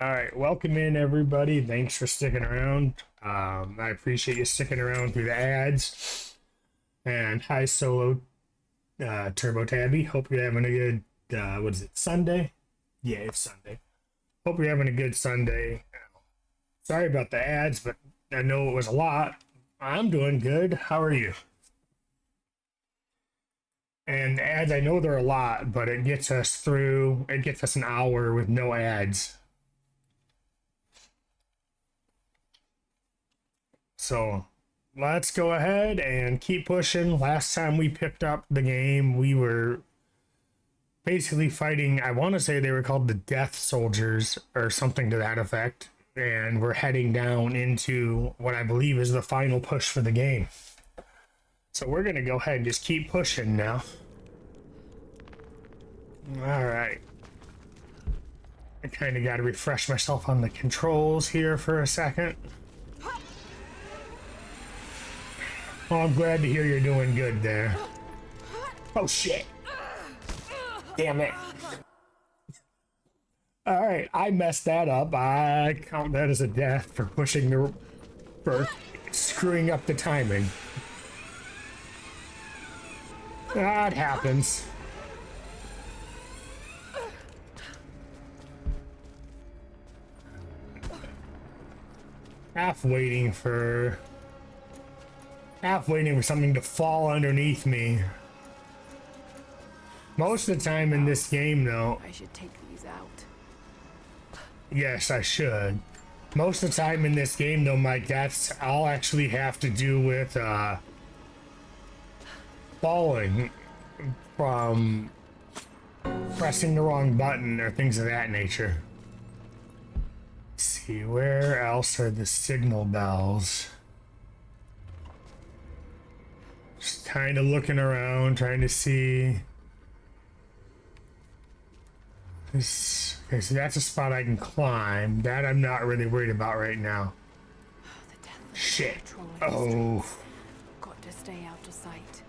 All right, welcome in everybody. Thanks for sticking around. I appreciate you sticking around through the ads. And hi, Solo Turbo Tabby. Hope you're having a good, what is it, Sunday? Yeah, it's Sunday. Hope you're having a good Sunday. Sorry about the ads, but I know it was a lot. I'm doing good. How are you? And ads, I know they're a lot, but it gets us an hour with no ads. So let's go ahead and keep pushing. Last time we picked up the game, we were basically fighting, I want to say they were called the Death Soldiers or something to that effect. And we're heading down into what I believe is the final push for the game. So we're going to go ahead and just keep pushing now. All right. I kind of got to refresh myself on the controls here for a second. Oh, I'm glad to hear you're doing good there. Oh, shit. Damn it. Alright, I messed that up. I count that as a death for for screwing up the timing. That happens. Half waiting for something to fall underneath me. Most of the time in this game, though... I should take these out. Yes, I should. Most of the time in this game, though, my deaths all actually have to do with, falling from pressing the wrong button or things of that nature. Let's see, where else are the signal bells? Just kind of looking around, trying to see. Okay, so that's a spot I can climb. That I'm not really worried about right now. Shit. Oh. Got to stay out of sight.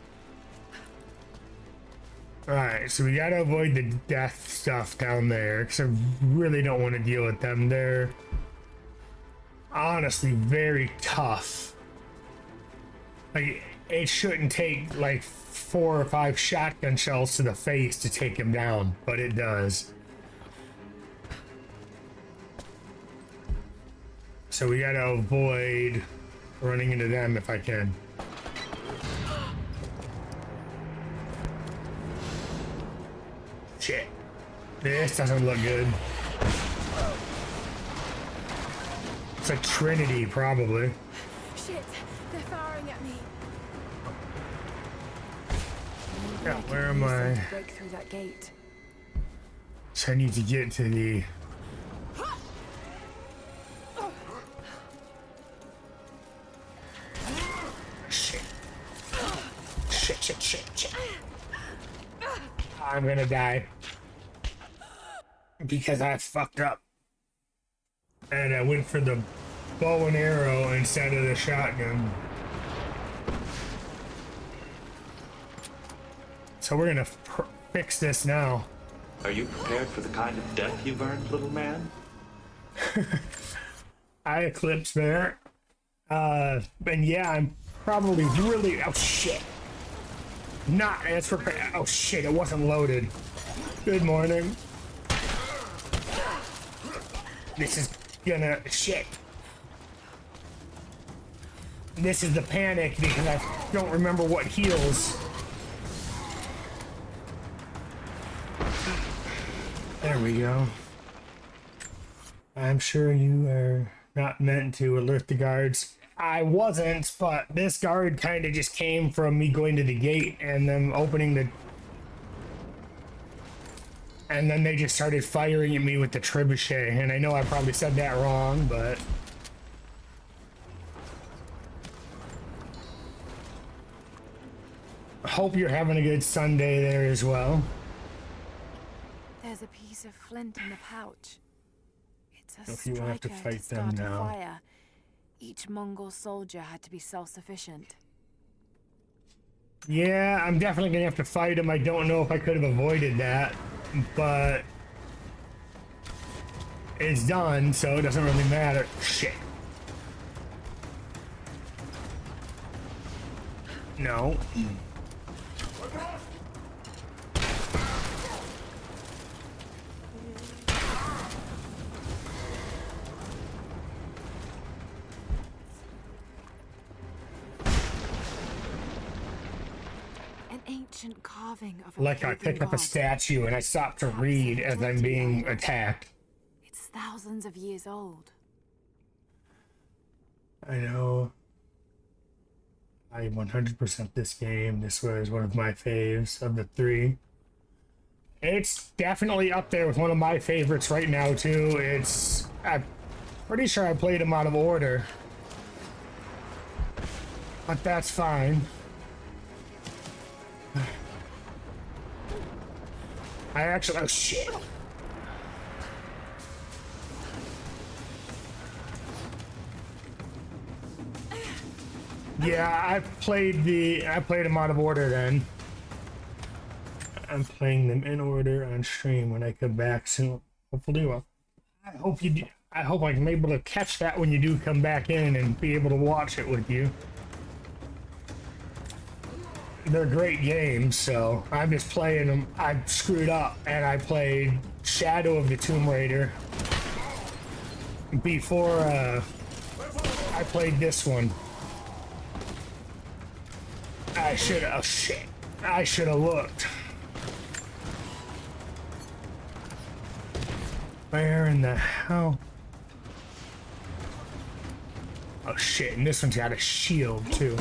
Alright, so we gotta avoid the death stuff down there, because I really don't want to deal with them. They're honestly very tough. Like, it shouldn't take like 4 or 5 shotgun shells to the face to take him down, but it does. So we gotta avoid running into them if I can. Shit. This doesn't look good. It's a Trinity, probably. Shit, they're firing at me. Yeah, where am I? Break through that gate. So I need to get to the... Shit. I'm gonna die. Because I fucked up. And I went for the bow and arrow instead of the shotgun. So we're gonna fix this now. Are you prepared for the kind of death you've earned, little man? I eclipse there. And yeah, I'm probably really... Oh, shit. Not as prepared. Oh, shit, it wasn't loaded. Good morning. This is gonna... Shit. This is the panic because I don't remember what heals. There we go. I'm sure you are not meant to alert the guards. I wasn't, but this guard kind of just came from me going to the gate and them opening the... And then they just started firing at me with the trebuchet. And I know I probably said that wrong, but... I hope you're having a good Sunday there as well. There's a piece of flint in the pouch. It's a If you have to striker fight to them start a now. fire. Each Mongol soldier had to be self-sufficient. Yeah, I'm definitely gonna have to fight him. I don't know if I could have avoided that, but it's done, so it doesn't really matter. Shit. No. An ancient carving of a Like I pagan pick up a god. statue and I stop to read as I'm being attacked. It's thousands of years old. I know. I 100% this game. This was one of my faves of the three. It's definitely up there with one of my favorites right now, too. I'm pretty sure I played them out of order. But that's fine. I actually... Oh, shit. Yeah, I played them out of order then. I'm playing them in order on stream when I come back soon. Hopefully, well, I hope I'm able to catch that when you do come back in and be able to watch it with you. They're great games, so I'm just playing them. I screwed up and I played Shadow of the Tomb Raider before I played this one. I should have. Oh shit! I should have looked. Where in the hell? Oh shit! And this one's got a shield too.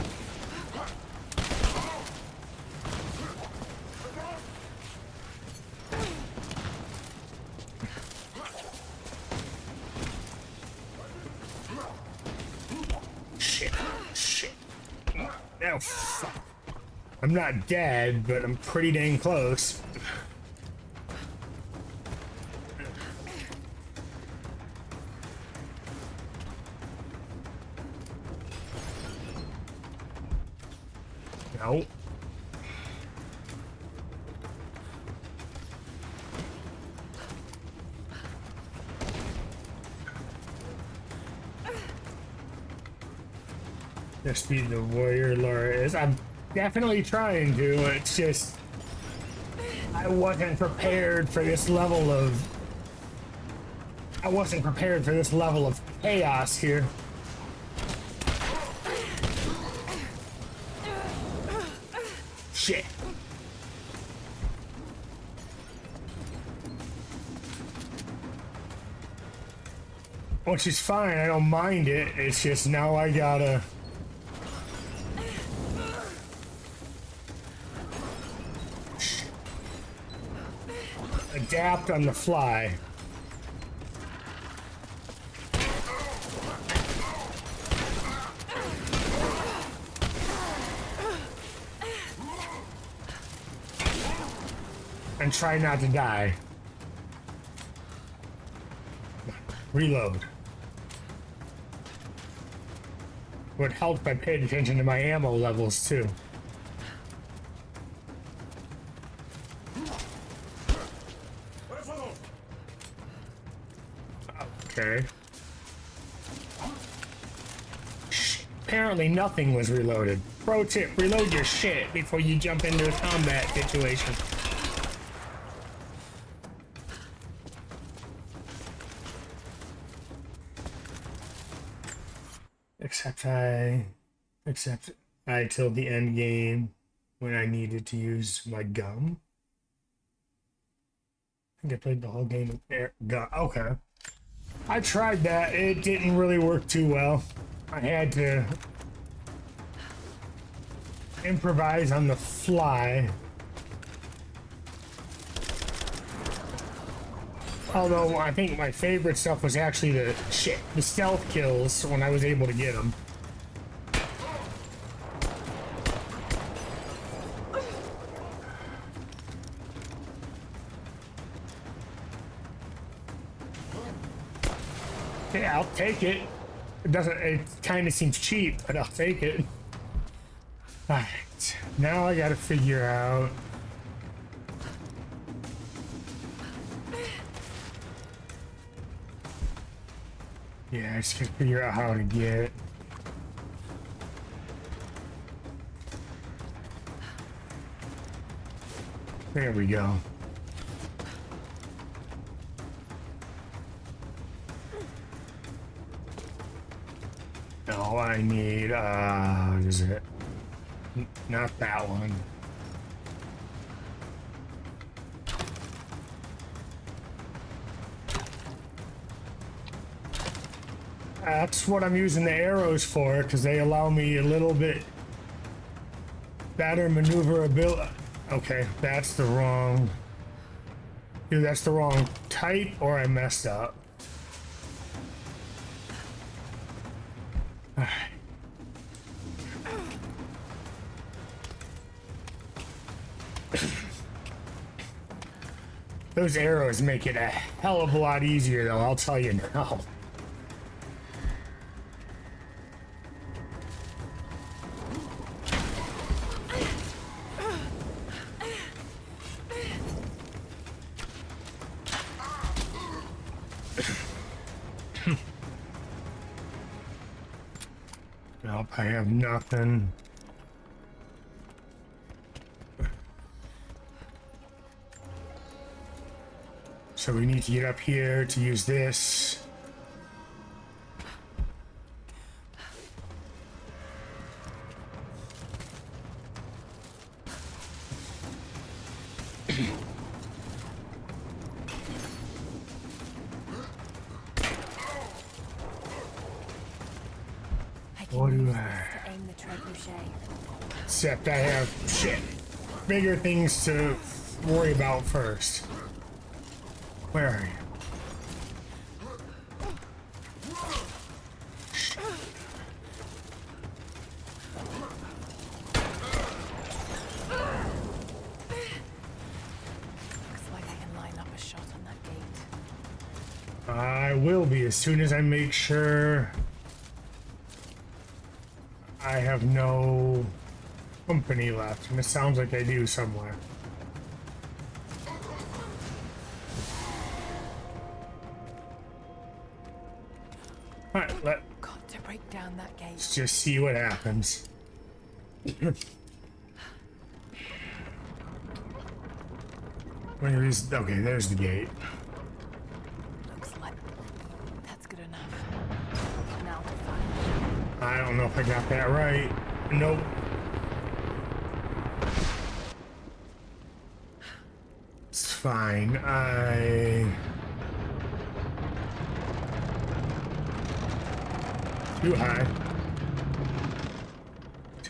Shit! Shit! Oh fuck! I'm not dead, but I'm pretty dang close. No. Just be the warrior Lara is. I'm definitely trying to. It's just I wasn't prepared for this level of chaos here. Shit. Which is fine, I don't mind it. It's just now I gotta adapt on the fly. And try not to die. Reload. Would help if I paid attention to my ammo levels too. Okay. Apparently nothing was reloaded. Pro tip, reload your shit before you jump into a combat situation. Except I till the end game when I needed to use my gun. I think I played the whole game with air gun. Okay. I tried that. It didn't really work too well. I had to improvise on the fly. Although I think my favorite stuff was actually the stealth kills when I was able to get them. Yeah, I'll take it. It kind of seems cheap, but I'll take it. Alright, now I gotta figure out. Yeah, I just gotta figure out how to get. There we go. No, I need, what is it? Not that one. That's what I'm using the arrows for, because they allow me a little bit better maneuverability. Okay, that's the wrong... Dude, that's the wrong type, or I messed up. Alright. Those arrows make it a hell of a lot easier, though, I'll tell you now. Nope, I have nothing. So we need to get up here to use this. What do I? Aim the trebuchet. Except I have shit. Bigger things to worry about first. Where are you? Looks like I can line up a shot on that gate. I will be as soon as I make sure I have no company left, and it sounds like I do somewhere. Alright, Got to break down that gate. let's just see what happens. Where is... Okay, there's the gate. Looks like that's good enough. Now to find. I don't know if I got that right. Nope. It's fine. Too high.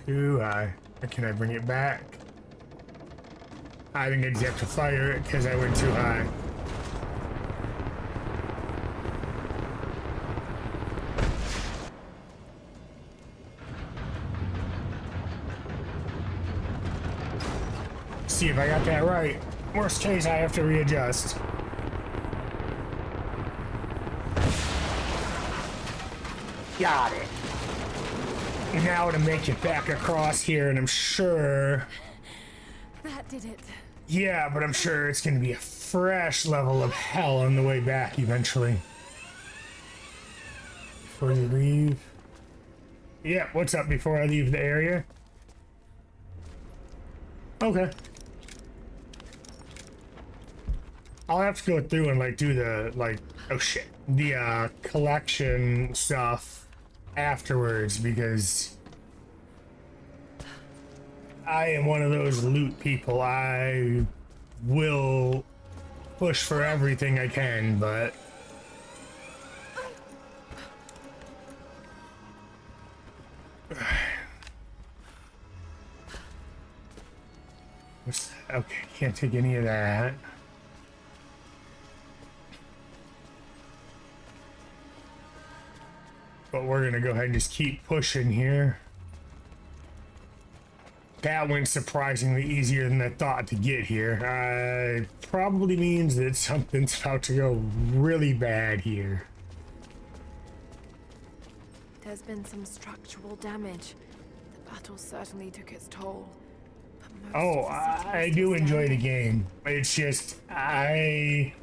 Too high. Can I bring it back? I think I just have to fire it because I went too high. See if I got that right. Worst case, I have to readjust. Got it. Now to make it back across here, and I'm sure... That did it. Yeah, but I'm sure it's going to be a fresh level of hell on the way back eventually. Before you leave... Yeah, what's up before I leave the area? Okay. I'll have to go through and like do the oh shit, the collection stuff afterwards because I am one of those loot people. I will push for everything I can, but okay, can't take any of that. But we're gonna go ahead and just keep pushing here. That went surprisingly easier than I thought to get here. Probably means that something's about to go really bad here. There's been some structural damage. The battle certainly took its toll. But most Oh, of the city I is do still enjoy the standing. game. It's just I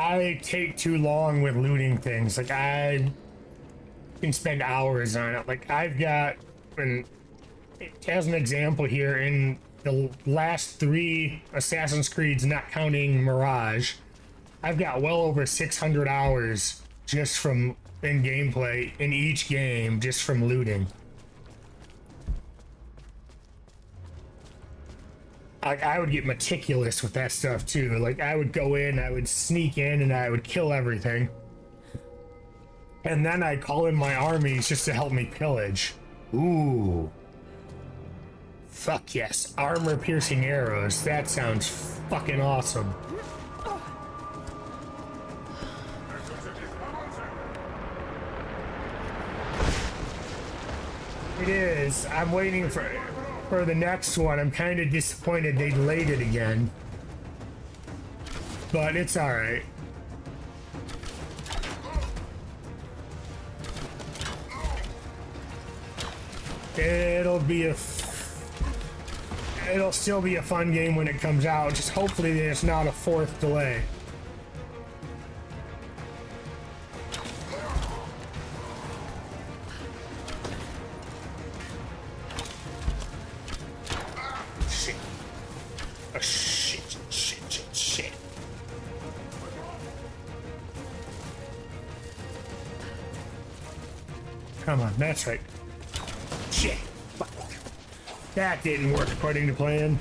I take too long with looting things. Like, I can spend hours on it. Like, I've got, and as an example here, in the last 3 Assassin's Creeds, not counting Mirage, I've got well over 600 hours just from in gameplay in each game, just from looting. I would get meticulous with that stuff too. Like, I would go in, I would sneak in, and I would kill everything. And then I'd call in my armies just to help me pillage. Ooh. Fuck yes. Armor-piercing arrows. That sounds fucking awesome. It is. I'm waiting for the next one. I'm kind of disappointed they delayed it again. But it's alright. It'll still be a fun game when it comes out. Just hopefully there's not a 4th delay. Shit. Oh, shit. Come on, that's right. Shit. Fuck. That didn't work according to plan.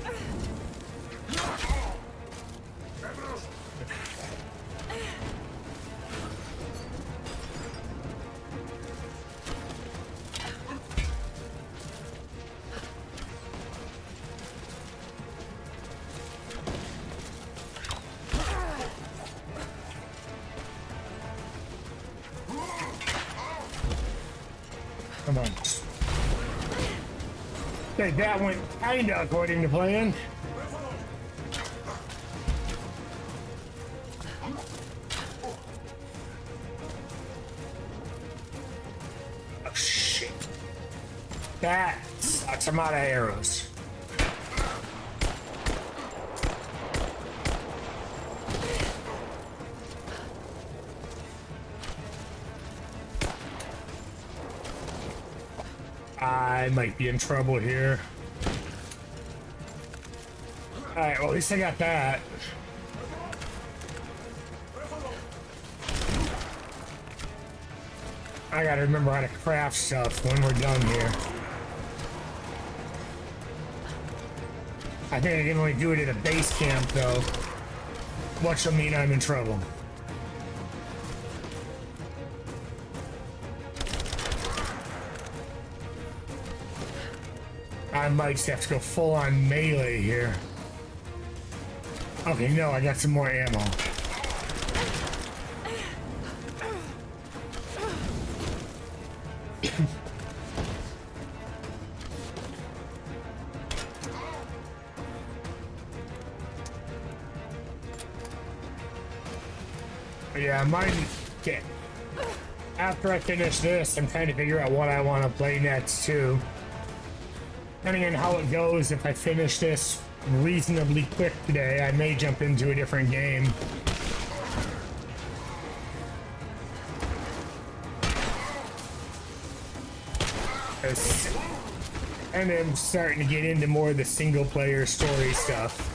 Come on. Okay, that went kinda according to plan. Oh shit. That sucks. I'm out of arrows. I might be in trouble here. Alright, well, at least I got that. I gotta remember how to craft stuff when we're done here. I think I can only do it at a base camp, though. Which will mean I'm in trouble. I might just have to go full on melee here. Okay, no, I got some more ammo. Yeah, mine. Okay. After I finish this, I'm trying to figure out what I want to play next too. Depending on how it goes, if I finish this reasonably quick today, I may jump into a different game. And I'm starting to get into more of the single player story stuff.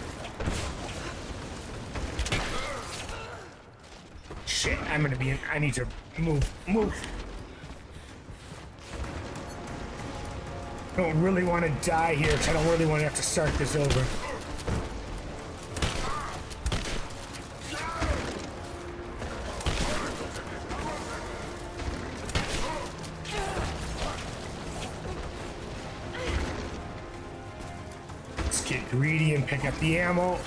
Shit, I'm gonna be in. I need to move. I don't really want to die here because I don't really want to have to start this over. Let's get greedy and pick up the ammo.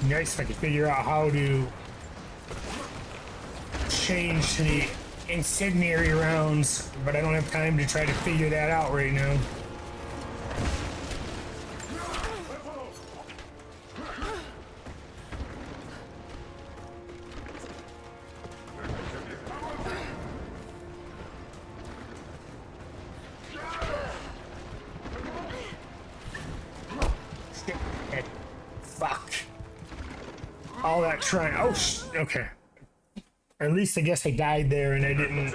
Nice if I could figure out how to change to the incendiary rounds, but I don't have time to try to figure that out right now. Shit. Fuck. All that trying. Oh, okay. Or at least I guess I died there and I didn't.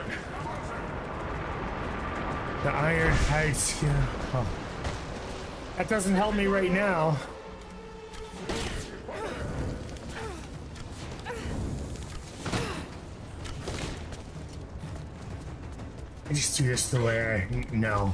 The iron hide skin. Oh. That doesn't help me right now. I just do this the way I know.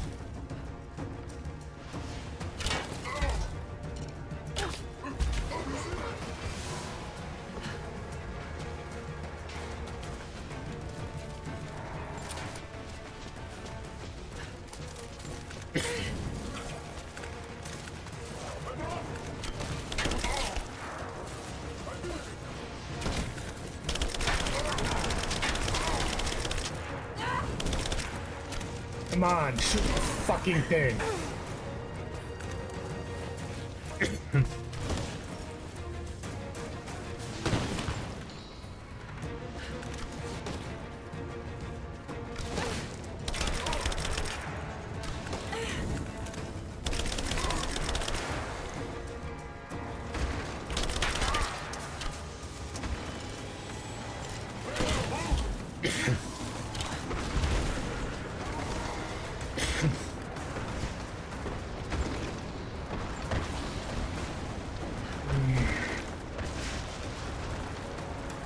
Come on, shoot the fucking thing.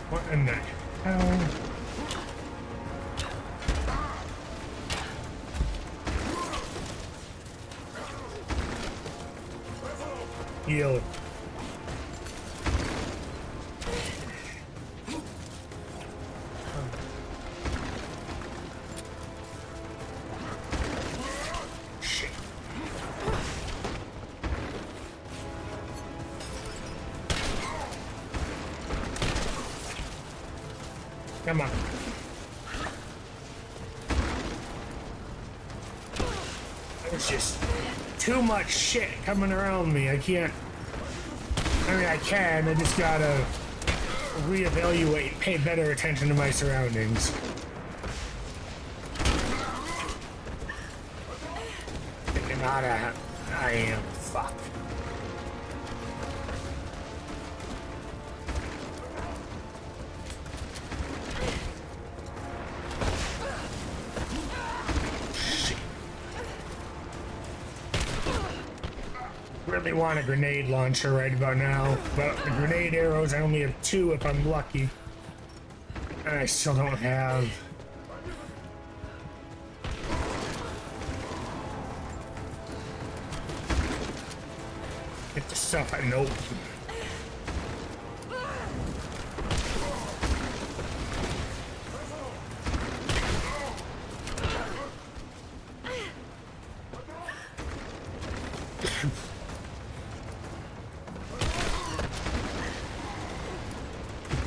What in the hell? Heal. Shit. Come on. There's just too much shit coming around me. I can't. I mean, I can. I just gotta reevaluate, pay better attention to my surroundings. Thinking not I am. Fuck. Really want a grenade launcher right about now, but the grenade arrows I only have 2 if I'm lucky, and I still don't have. Get the stuff I know.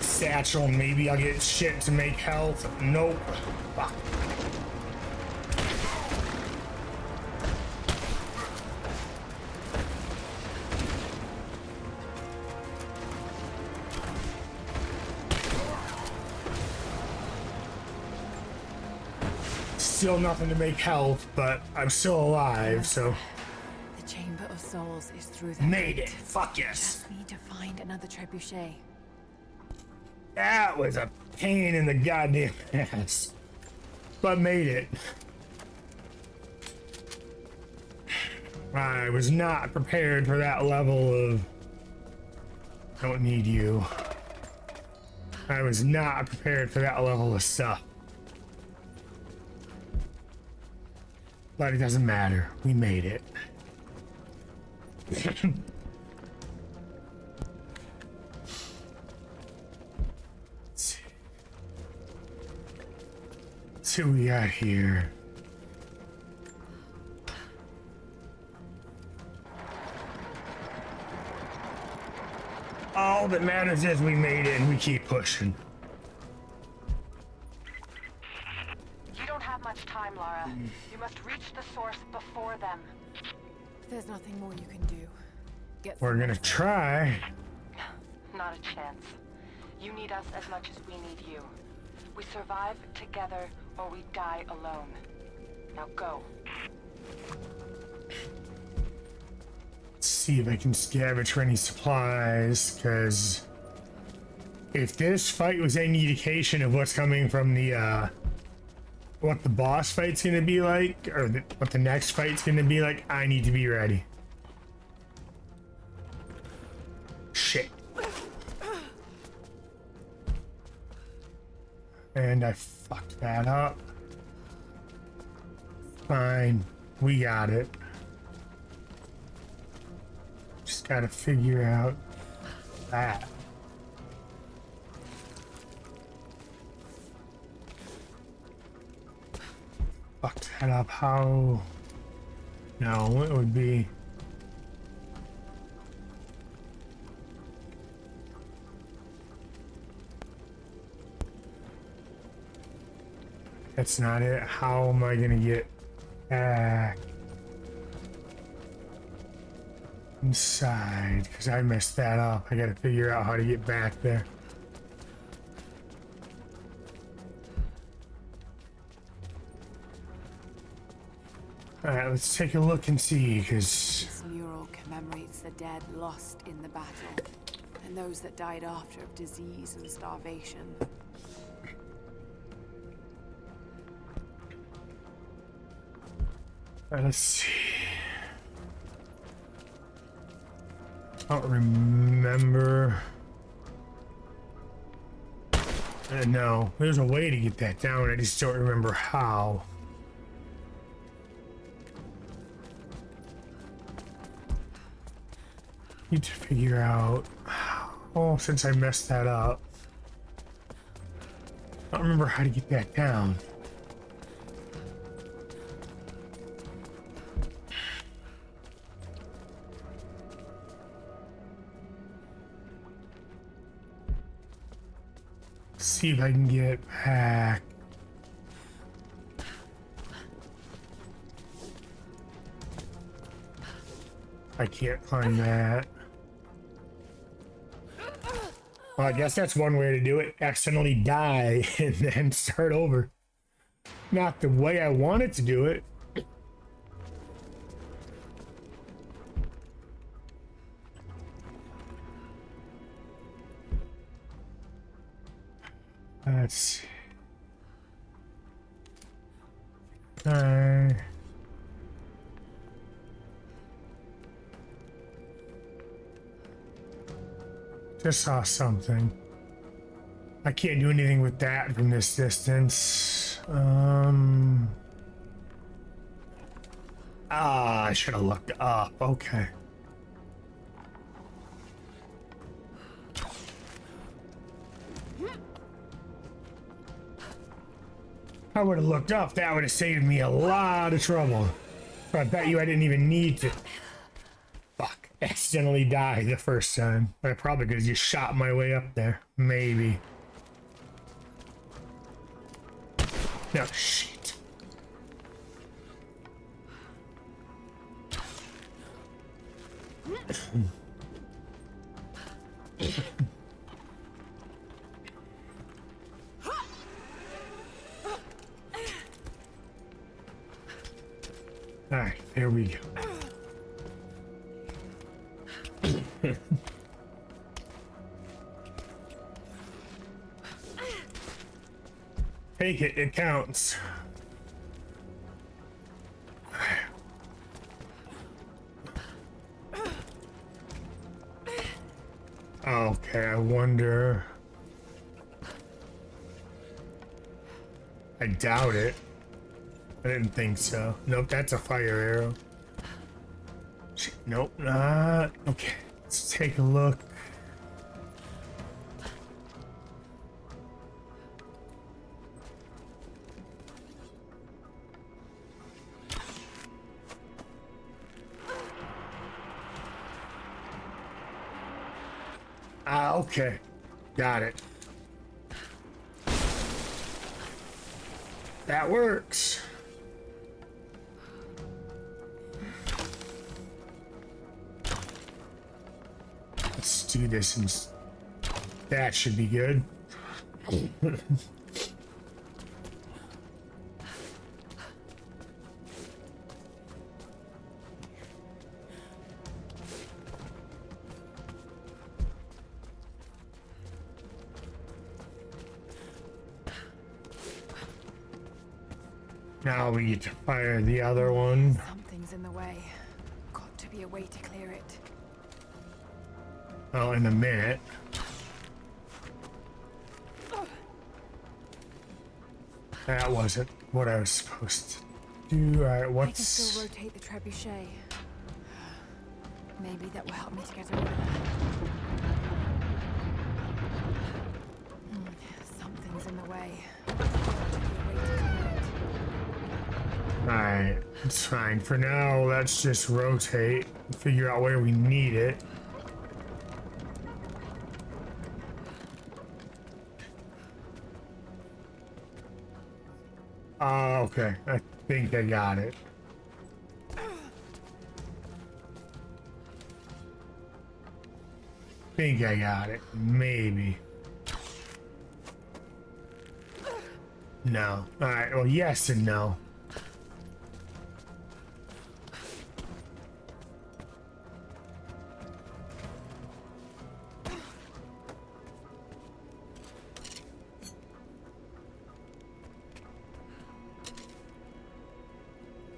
Satchel, maybe I'll get shit to make health. Nope. Fuck. Still nothing to make health, but I'm still alive, so. The Chamber of Souls is through that Made gate. it. Fuck yes. Just need to find another trebuchet. That was a pain in the goddamn ass. But made it. I was not prepared for that level of... Don't need you. I was not prepared for that level of stuff. But it doesn't matter. We made it. Let's see what we got here. All that matters is we made it and we keep pushing. have much time, Lara. You must reach the source before them. There's nothing more you can do. We're gonna try. Not a chance. You need us as much as we need you. We survive together or we die alone. Now go. Let's see if I can scavenge for any supplies, because if this fight was any indication of what's coming from the what the boss fight's gonna be like, or what the next fight's gonna be like, I need to be ready. Shit. And I fucked that up. Fine, we got it. Just gotta figure out that. Fucked that up. How? No, it would be. That's not it. How am I gonna get back inside? Because I messed that up. I gotta figure out how to get back there. Alright, let's take a look and see, because This mural commemorates the dead lost in the battle, and those that died after of disease and starvation. let's see. I don't remember. No, there's a way to get that down. I just don't remember how. Need to figure out. Oh, since I messed that up, I don't remember how to get that down. See if I can get back. I can't find that. Well, I guess that's one way to do it. Accidentally die and then start over. Not the way I wanted to do it. Let's see. Just saw something. I can't do anything with that from this distance. I should have looked up. Okay. I would have looked up. That would have saved me a lot of trouble. So I bet you I didn't even need to. Fuck. Accidentally die the first time. But I probably could have just shot my way up there. Maybe. No, shit. Alright, there we go. Take it, it counts. Okay, I wonder. I doubt it. I didn't think so. Nope, that's a fire arrow. Shit, nope, not. Okay, let's take a look. Okay, got it. That works. Let's do this and that should be good. Now we get to fire the other one. Something's in the way. Got to be a way to clear it. Well, in a minute. That wasn't what I was supposed to do. Alright, I can what's... still rotate the trebuchet. Maybe that will help me to get over there. Something's in the way. Got to be a way to clear it. Alright, it's fine. For now, let's just rotate, figure out where we need it. Okay. I think I got it. Think I got it. Maybe. No. Alright, well, yes and no.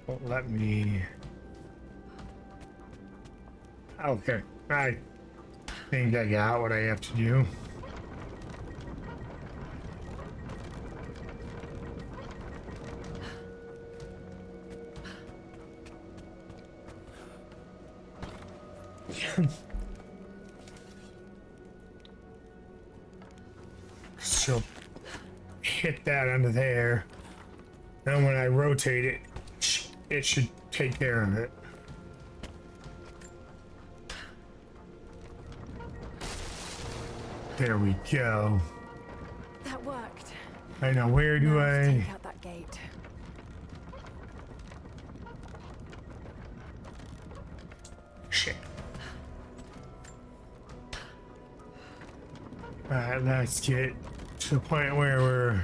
Won't let me... Okay. I think I got what I have to do. She'll hit that under there. Then when I rotate it, it should take care of it. There we go. That worked. I know, where do Now let's I... take out that gate. Shit. Alright, let's get to the point where we're...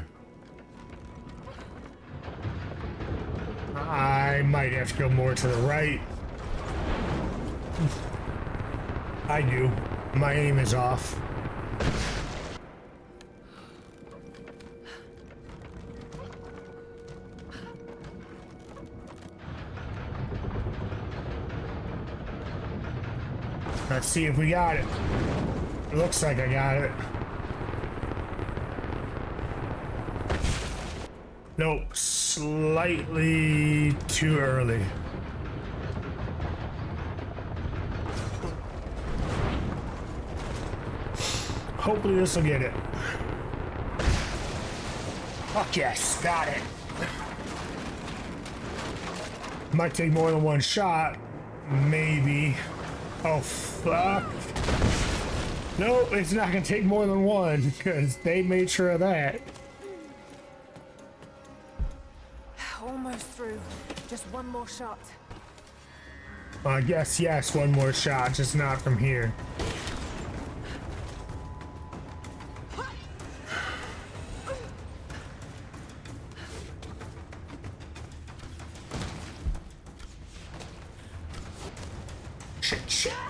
I might have to go more to the right. I do. My aim is off. Let's see if we got it. It looks like I got it. Nope, slightly too early. Hopefully this will get it. Fuck yes, got it. Might take more than one shot, maybe. Oh fuck. Nope, it's not gonna take more than one, because they made sure of that. Almost through. Just one more shot. I guess yes, one more shot, just not from here.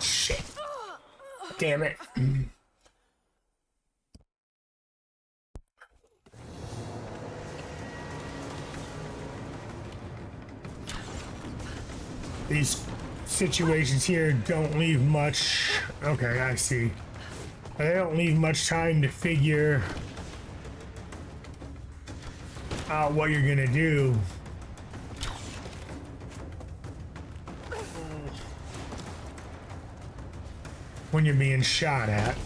Shit. Damn it. These situations here don't leave much. Okay, I see. They don't leave much time to figure out what you're gonna do. When you're being shot at.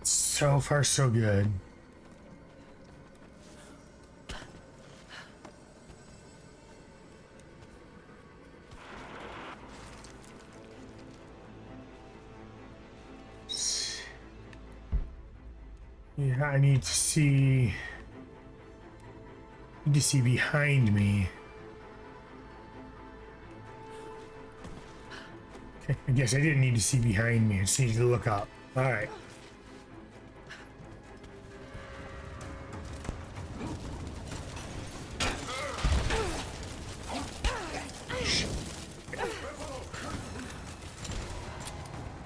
So far, so good. Yeah, I need to see. Need to see behind me. Okay, I guess I didn't need to see behind me. I just needed to look up. All right.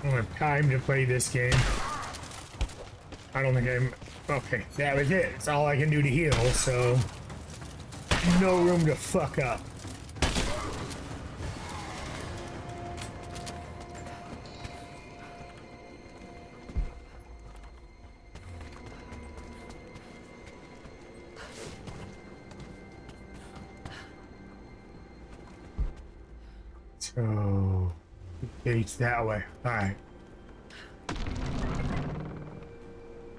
I don't have time to play this game. I don't think I'm... Okay, that was it. It's all I can do to heal, so... No room to fuck up. So... Gates that way. Alright.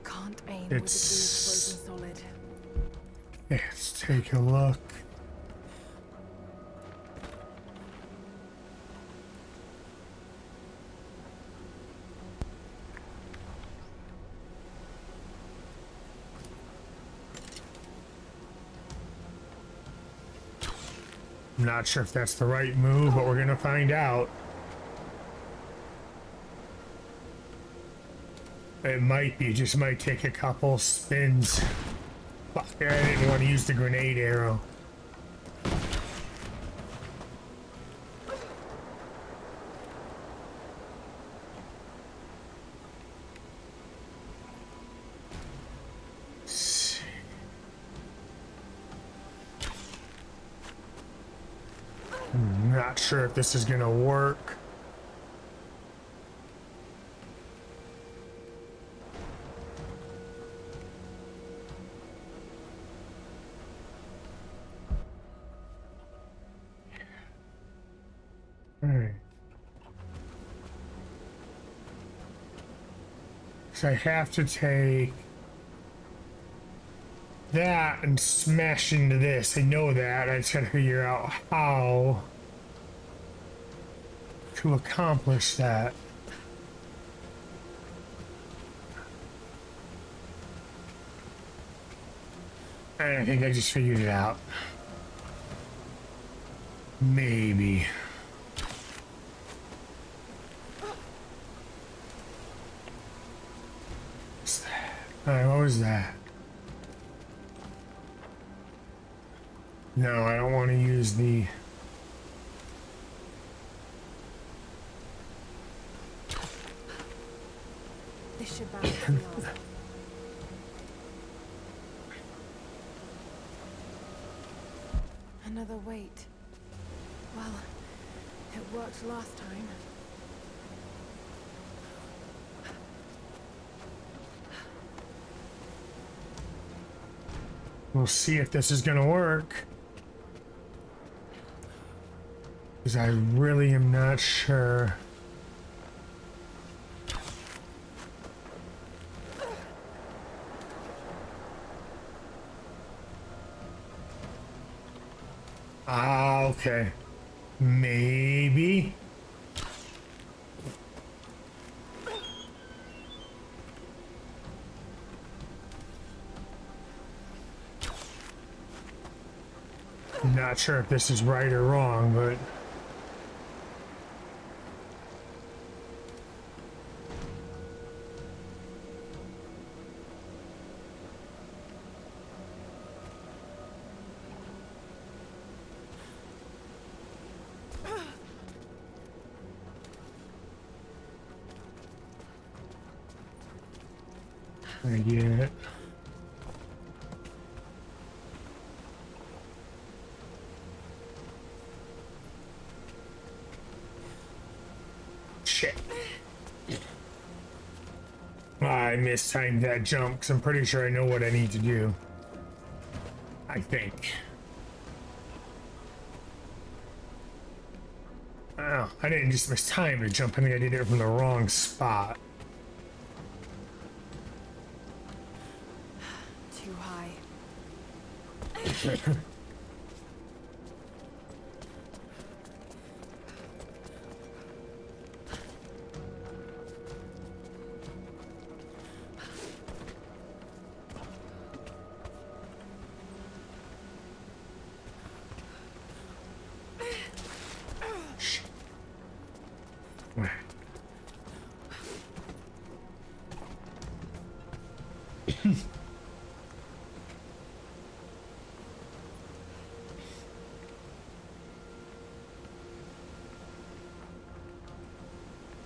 Can't aim with a It's... frozen solid. Let's take a look. I'm not sure if that's the right move, but we're gonna find out. It might be, just might take a couple spins. Fuck, I didn't want to use the grenade arrow. I'm not sure if this is gonna work. Alright. So I have to take that and smash into this. I know that. I just gotta figure out how to accomplish that. I think I just figured it out. Maybe. What's that? Alright, what was that? No, I don't want to use the... This should balance the odds. Another weight. Well, it worked last time. We'll see if this is gonna work. Because I really am not sure. Ah, okay. Maybe. I'm not sure if this is right or wrong, but... I get it. Shit. I mistimed that jump because I'm pretty sure I know what I need to do. I think. Oh, I didn't just mistime the jump. I think I did it from the wrong spot. Too high.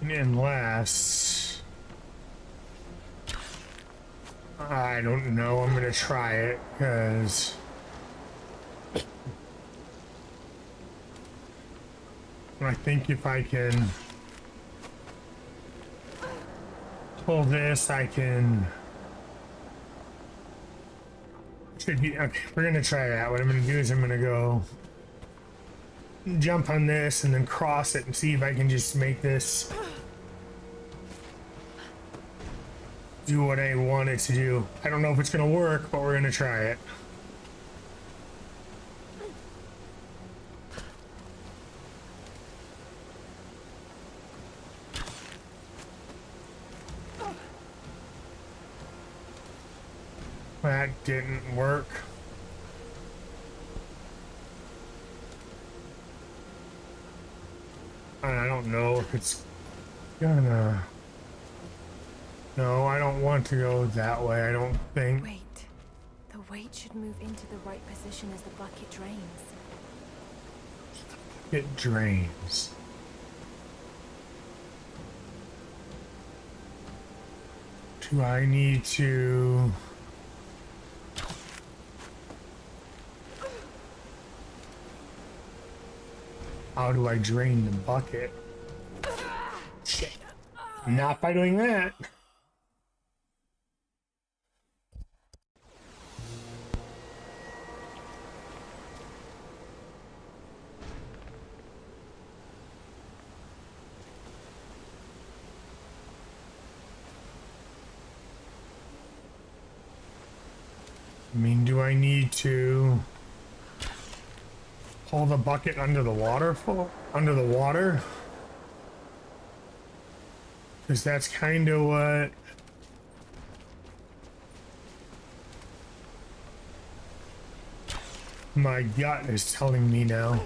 Unless... I don't know. I'm gonna try it, because... I think if I can pull this, I can... Should be... Okay, we're gonna try that. What I'm gonna do is I'm gonna go jump on this and then cross it and see if I can just make this do what I want it to do. I don't know if it's gonna work, but we're gonna try it. That didn't work. I don't know if it's gonna... No, I don't want to go that way, I don't think. Wait. The weight should move into the right position as the bucket drains. It drains. Do I need to... How do I drain the bucket? Shit. Not by doing that. I mean, do I need to pull the bucket under the waterfall? Under the water? Because that's kind of what... my gut is telling me now.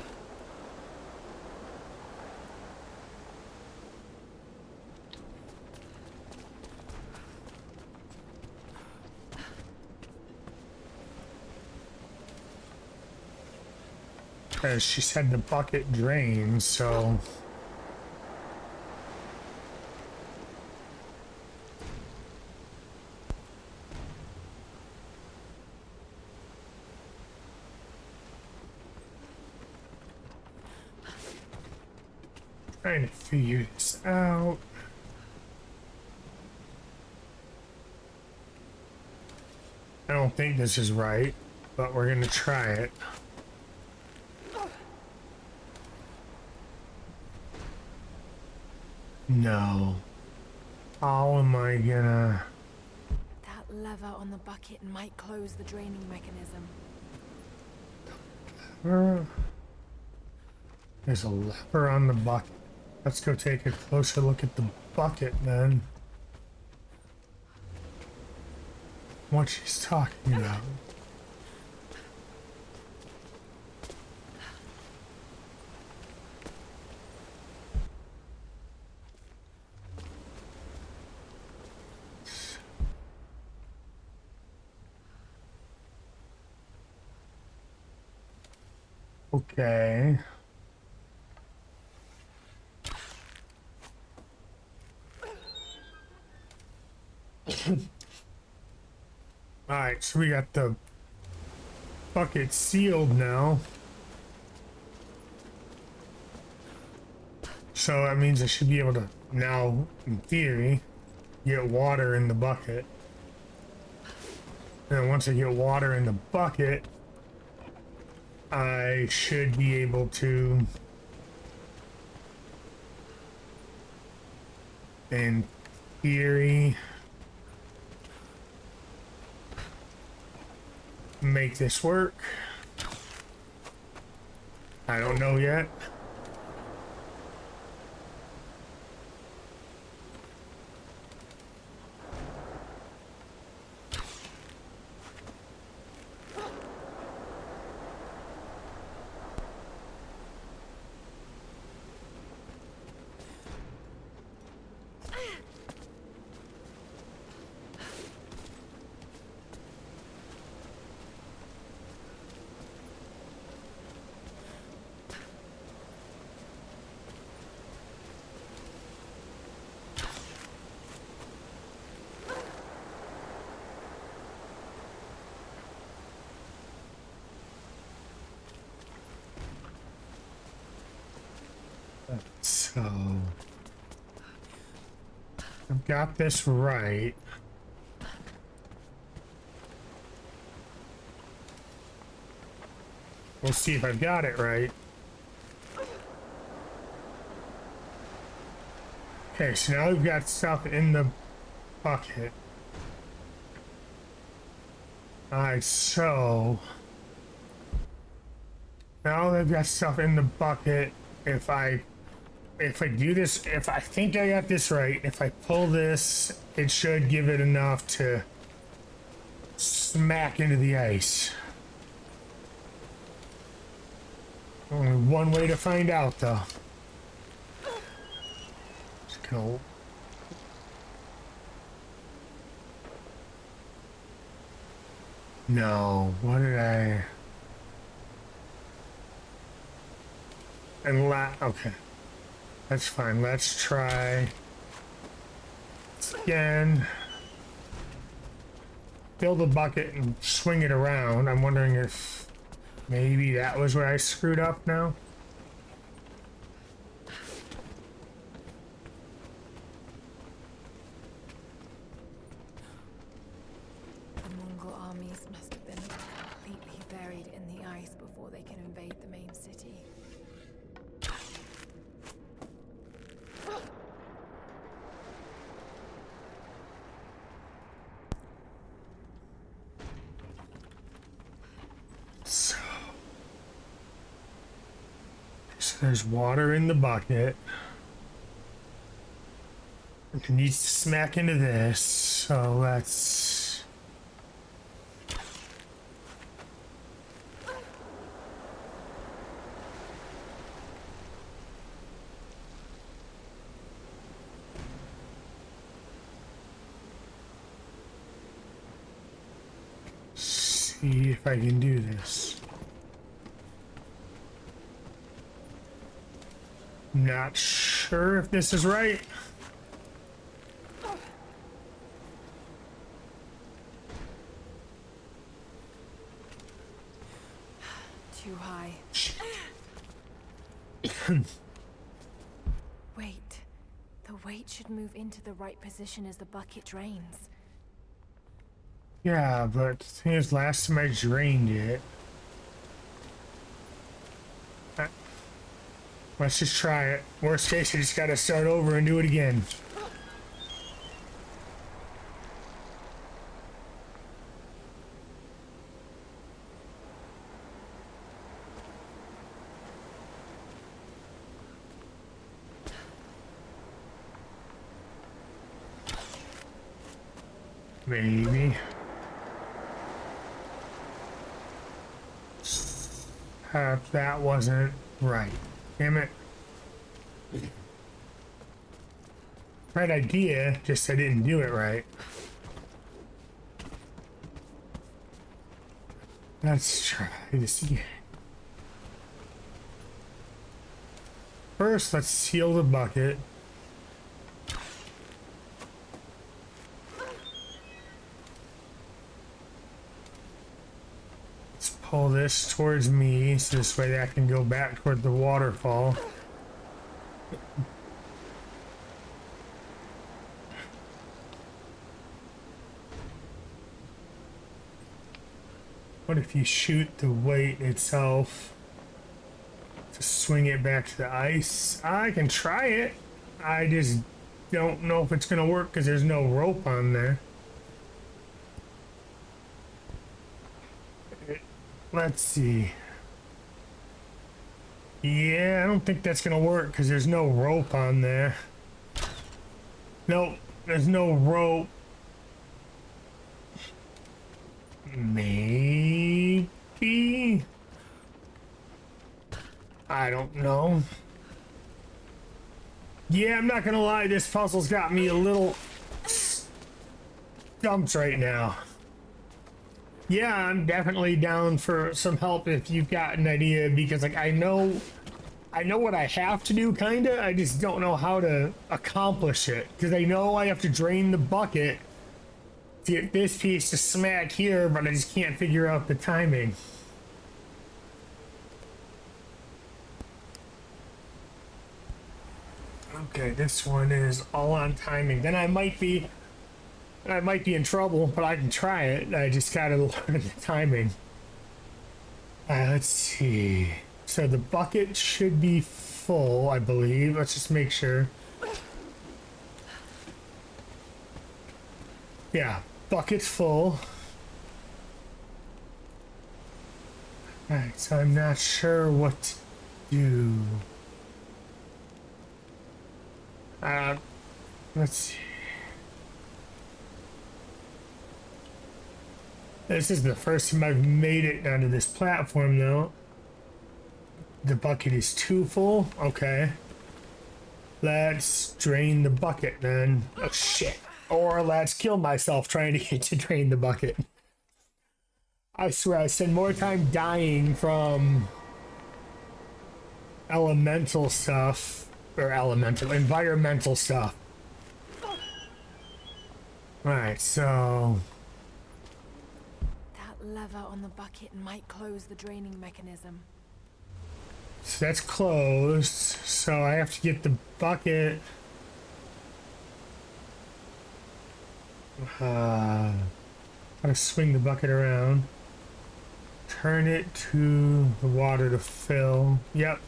As she said, the bucket drains, so... Trying to figure this out. I don't think this is right, but we're gonna try it. No. How am I gonna... That lever on the bucket might close the draining mechanism. There's a lever on the bucket. Let's go take a closer look at the bucket then. What she's talking about. Okay. Alright, so we got the bucket sealed now. So that means I should be able to now, in theory, get water in the bucket. And once I get water in the bucket, I should be able to, in theory, make this work. I don't know yet. So I've got this right. We'll see if I've got it right. Okay, so now we've got stuff in the bucket. Alright, so now they've got stuff in the bucket. If I do this, if I think I got this right, if I pull this, it should give it enough to smack into the ice. Only one way to find out, though. Just go. No, what did I? Okay. That's fine. Let's try this again. Fill the bucket and swing it around. I'm wondering if maybe that was where I screwed up now. The Mongol armies must have been completely buried in the ice before they can invade the main city. So there's water in the bucket. It needs to smack into this, so let's... see if I can do this. Not sure if this is right. Too high. Wait. The weight should move into the right position as the bucket drains. Yeah, but the thing is, last time I drained it... Let's just try it. Worst case, I just gotta start over and do it again. Maybe. That wasn't right. Damn it. Right idea, just I didn't do it right. Let's try this again. First, let's seal the bucket. Let's pull this towards me, so this way I can go back toward the waterfall. What if you shoot the weight itself to swing it back to the ice? I can try it. I just don't know if it's gonna work because there's no rope on there. Let's see. Yeah, I don't think that's gonna work because there's no rope on there. Nope, there's no rope. Maybe? I don't know. Yeah, I'm not gonna lie, this puzzle's got me a little stumped right now. Yeah, I'm definitely down for some help if you've got an idea, because like I know what I have to do, kinda. I just don't know how to accomplish it, because I know I have to drain the bucket to get this piece to smack here, but I just can't figure out the timing. Okay, this one is all on timing. Then I might be in trouble, but I can try it. I just gotta learn the timing. Let's see. So the bucket should be full, I believe. Let's just make sure. Yeah, bucket's full. Alright, so I'm not sure what to do. Let's see. This is the first time I've made it onto this platform, though. The bucket is too full. Okay. Let's drain the bucket then. Oh, shit. Or let's kill myself trying to get to drain the bucket. I swear I spend more time dying from environmental stuff. Alright, so That lever on the bucket might close the draining mechanism. that's closed. So I have to get the bucket. Gotta swing the bucket around. Turn it to the water to fill. Yep.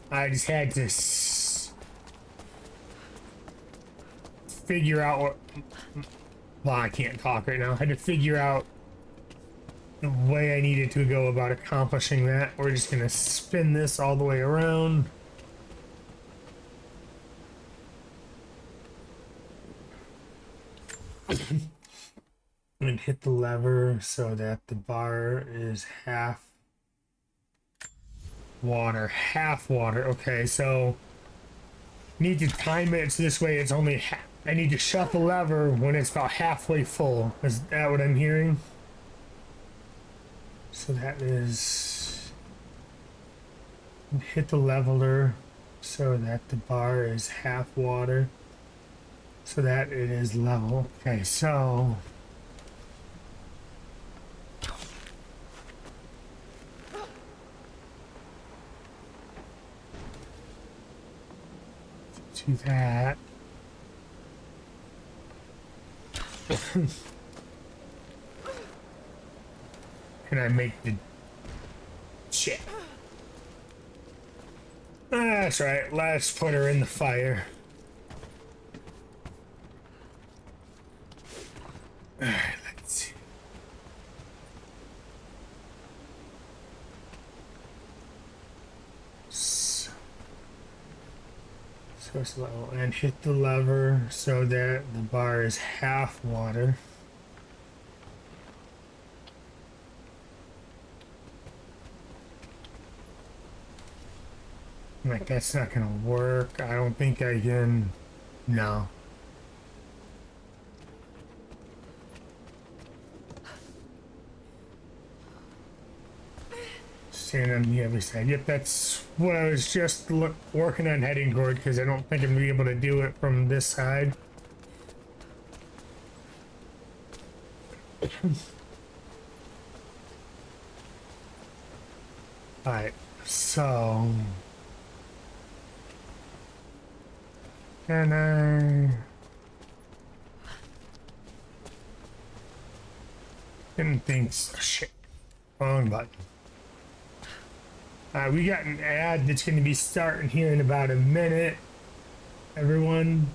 I just had to figure out what. Well, I can't talk right now. I had to figure out the way I needed to go about accomplishing that. We're just gonna spin this all the way around. And hit the lever so that the bar is half water. Okay, so need to time it so this way it's only I need to shut the lever when it's about halfway full. Is that what I'm hearing? So that is hit the leveler so that the bar is half water so that it is level. Okay, so do that. Can I make the shit? That's right. Let's put her in the fire. Alright, let's see. So it's level and hit the lever so that the bar is half water. Like, that's not gonna work. I don't think I can. No. Stand on the other side. Yep, that's what I was just working on heading toward, because I don't think I'm gonna be able to do it from this side. Alright, so can I didn't think so. Shit. Wrong button. We got an ad that's going to be starting here in about a minute, everyone.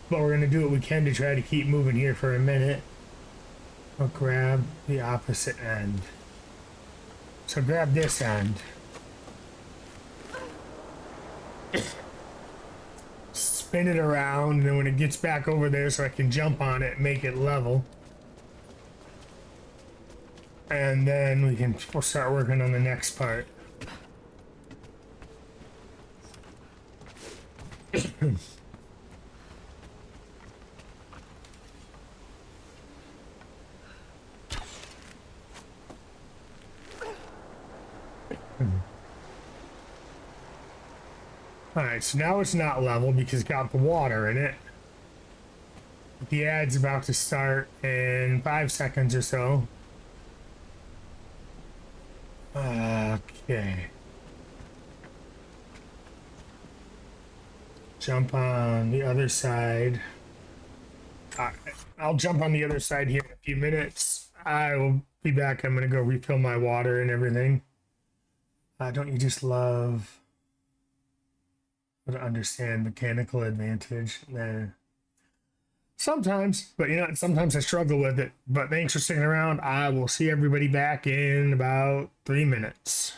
But we're going to do what we can to try to keep moving here for a minute. I'll grab the opposite end. So grab this end. Spin it around, and then when it gets back over there so I can jump on it and make it level. And then we'll start working on the next part. Alright, so now it's not level because it's got the water in it. The ad's about to start in 5 seconds or so. Okay. jump on the other side. Uh, I'll jump on the other side here in a few minutes. I will be back. I'm gonna go refill my water and everything. Don't you just love how to understand mechanical advantage? Nah. Sometimes, but you know, sometimes I struggle with it. But thanks for sticking around. I will see everybody back in about 3 minutes.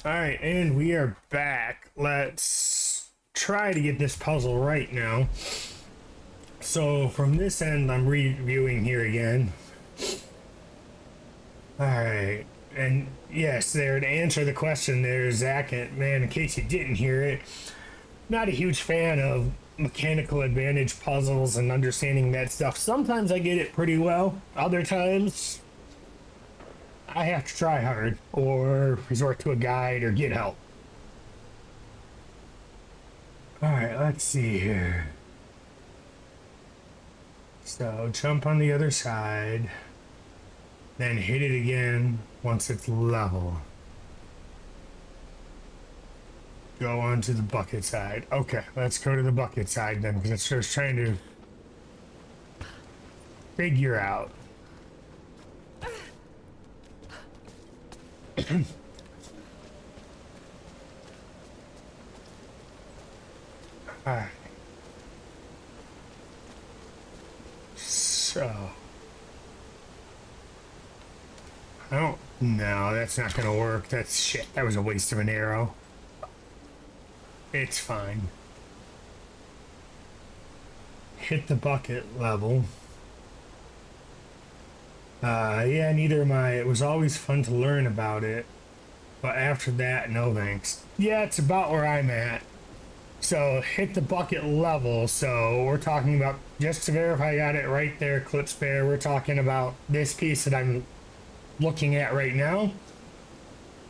All right, and we are back. Let's try to get this puzzle right now. So from this end, I'm reviewing here again. All right, and yes, there to answer the question there, Zach, and man, in case you didn't hear it, not a huge fan of mechanical advantage puzzles and understanding that stuff. Sometimes I get it pretty well. Other times, I have to try hard or resort to a guide or get help. Alright, let's see here. So jump on the other side, then hit it again once it's level. Go on to the bucket side. Okay, let's go to the bucket side then, because that's what I was trying to figure out. Alright. So. I don't. No, that's not gonna work. That's shit. That was a waste of an arrow. It's fine. Hit the bucket level. Yeah, neither am I. It was always fun to learn about it. But after that, no thanks. Yeah, it's about where I'm at. So, hit the bucket level. So, we're talking about, just to verify I got it right there, Clip Spare, we're talking about this piece that I'm looking at right now.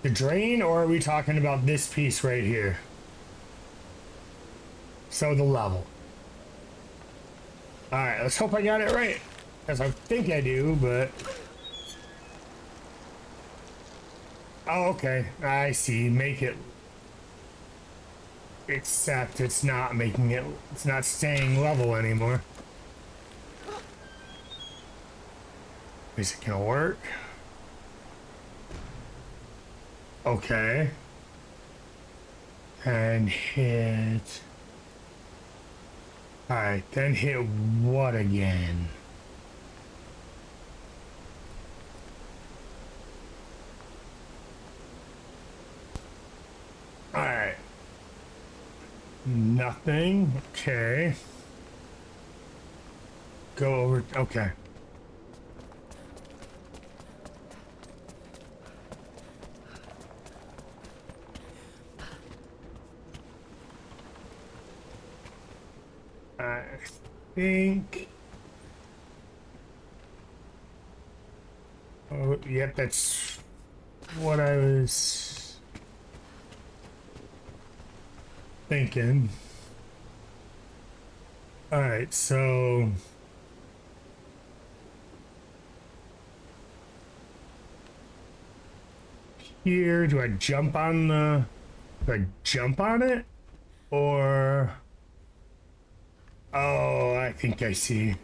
The drain, or are we talking about this piece right here? So, the level. Alright, let's hope I got it right. As I think I do, but... Oh, okay. I see. Make it... Except it's not making it... It's not staying level anymore. Is it gonna work? Okay. And hit... Alright, then hit what again? Alright. Nothing. Okay. Go over. Okay. I think. Oh, yep, that's what I was thinking. All right, so here, do I jump on the? Do I jump on it, or? Oh, I think I see.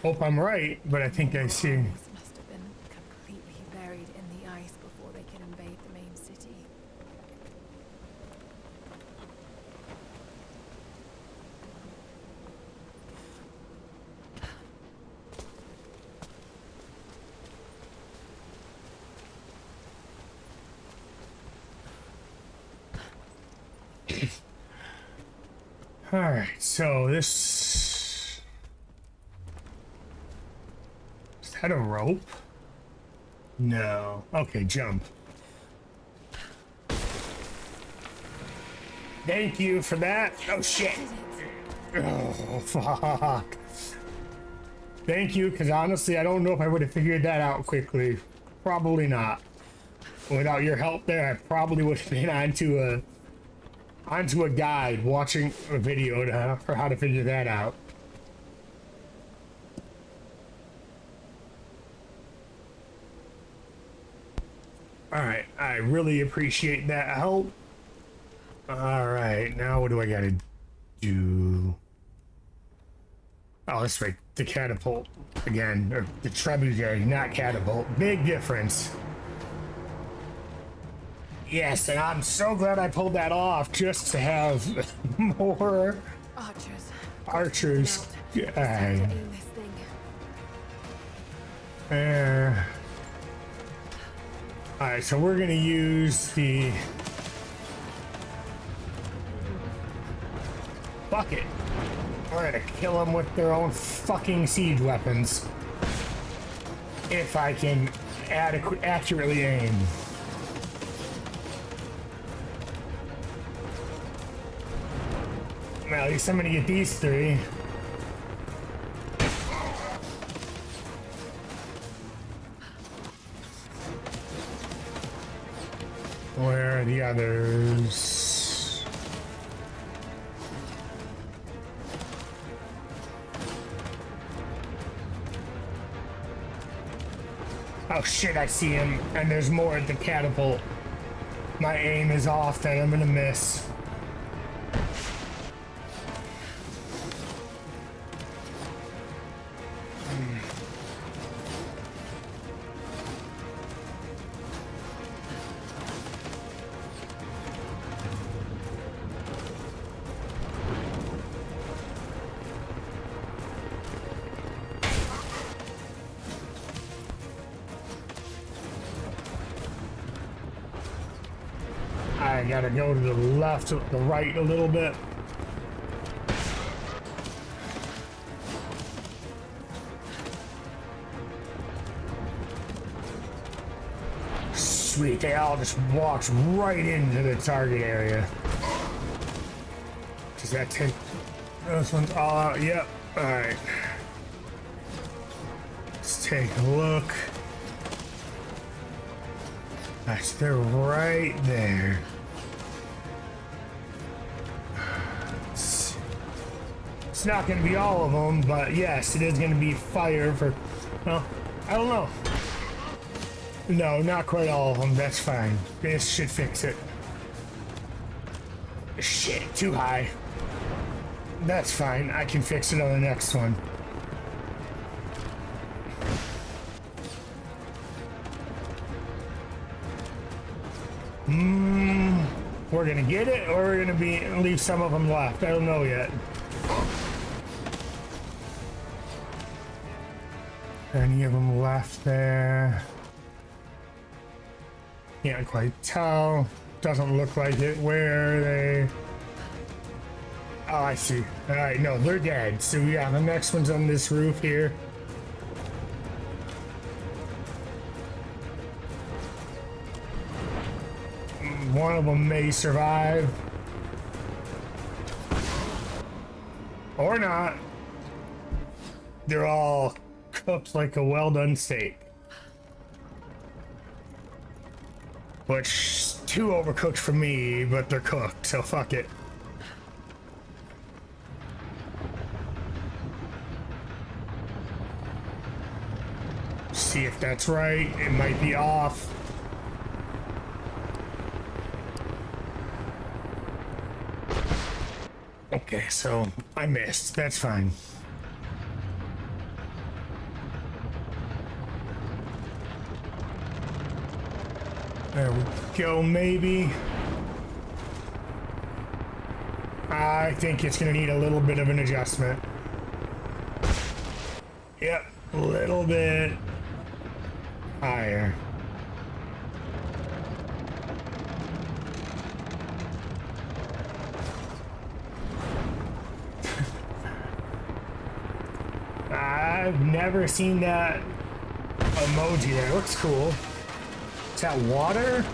Hope I'm right, but I think I see. This must have been completely buried in the ice before they could invade the main city. All right, so this is that a rope? No. Okay, jump. Thank you for that. Oh shit. Oh fuck. Thank you, because honestly, I don't know if I would have figured that out quickly. Probably not. Without your help there, I probably would have been onto a guide watching a video for how to figure that out. Alright, I really appreciate that help. Alright, now what do I gotta do? Oh, that's right, the catapult again, or the trebuchet, not catapult. Big difference. Yes, and I'm so glad I pulled that off just to have more archers. Alright, so we're gonna use the bucket. We're gonna kill them with their own fucking siege weapons. If I can accurately aim. Well, at least I'm gonna get these three. Where are the others? Oh shit, I see him. And there's more at the catapult. My aim is off, then I'm gonna miss. I gotta go to the left, to the right a little bit. Sweet, they all just walked right into the target area. Does that take... Those ones all out? Yep. Alright. Let's take a look. Nice, they're right there. It's not going to be all of them, but yes, it is going to be fire for... Well, I don't know. No, not quite all of them. That's fine. This should fix it. Shit, too high. That's fine. I can fix it on the next one. We're gonna get it, or we're gonna leave some of them left. I don't know yet. Any of them left there? Can't quite tell. Doesn't look like it. Where are they? Oh, I see. All right, no, they're dead. So yeah, the next one's on this roof here. One of them may survive. Or not. They're all cooked like a well-done steak. Which, too overcooked for me, but they're cooked, so fuck it. See if that's right. It might be off. Okay, so I missed. That's fine. There we go, maybe. I think it's gonna need a little bit of an adjustment. Yep, a little bit higher. I've never seen that emoji there. It looks cool. Is that water?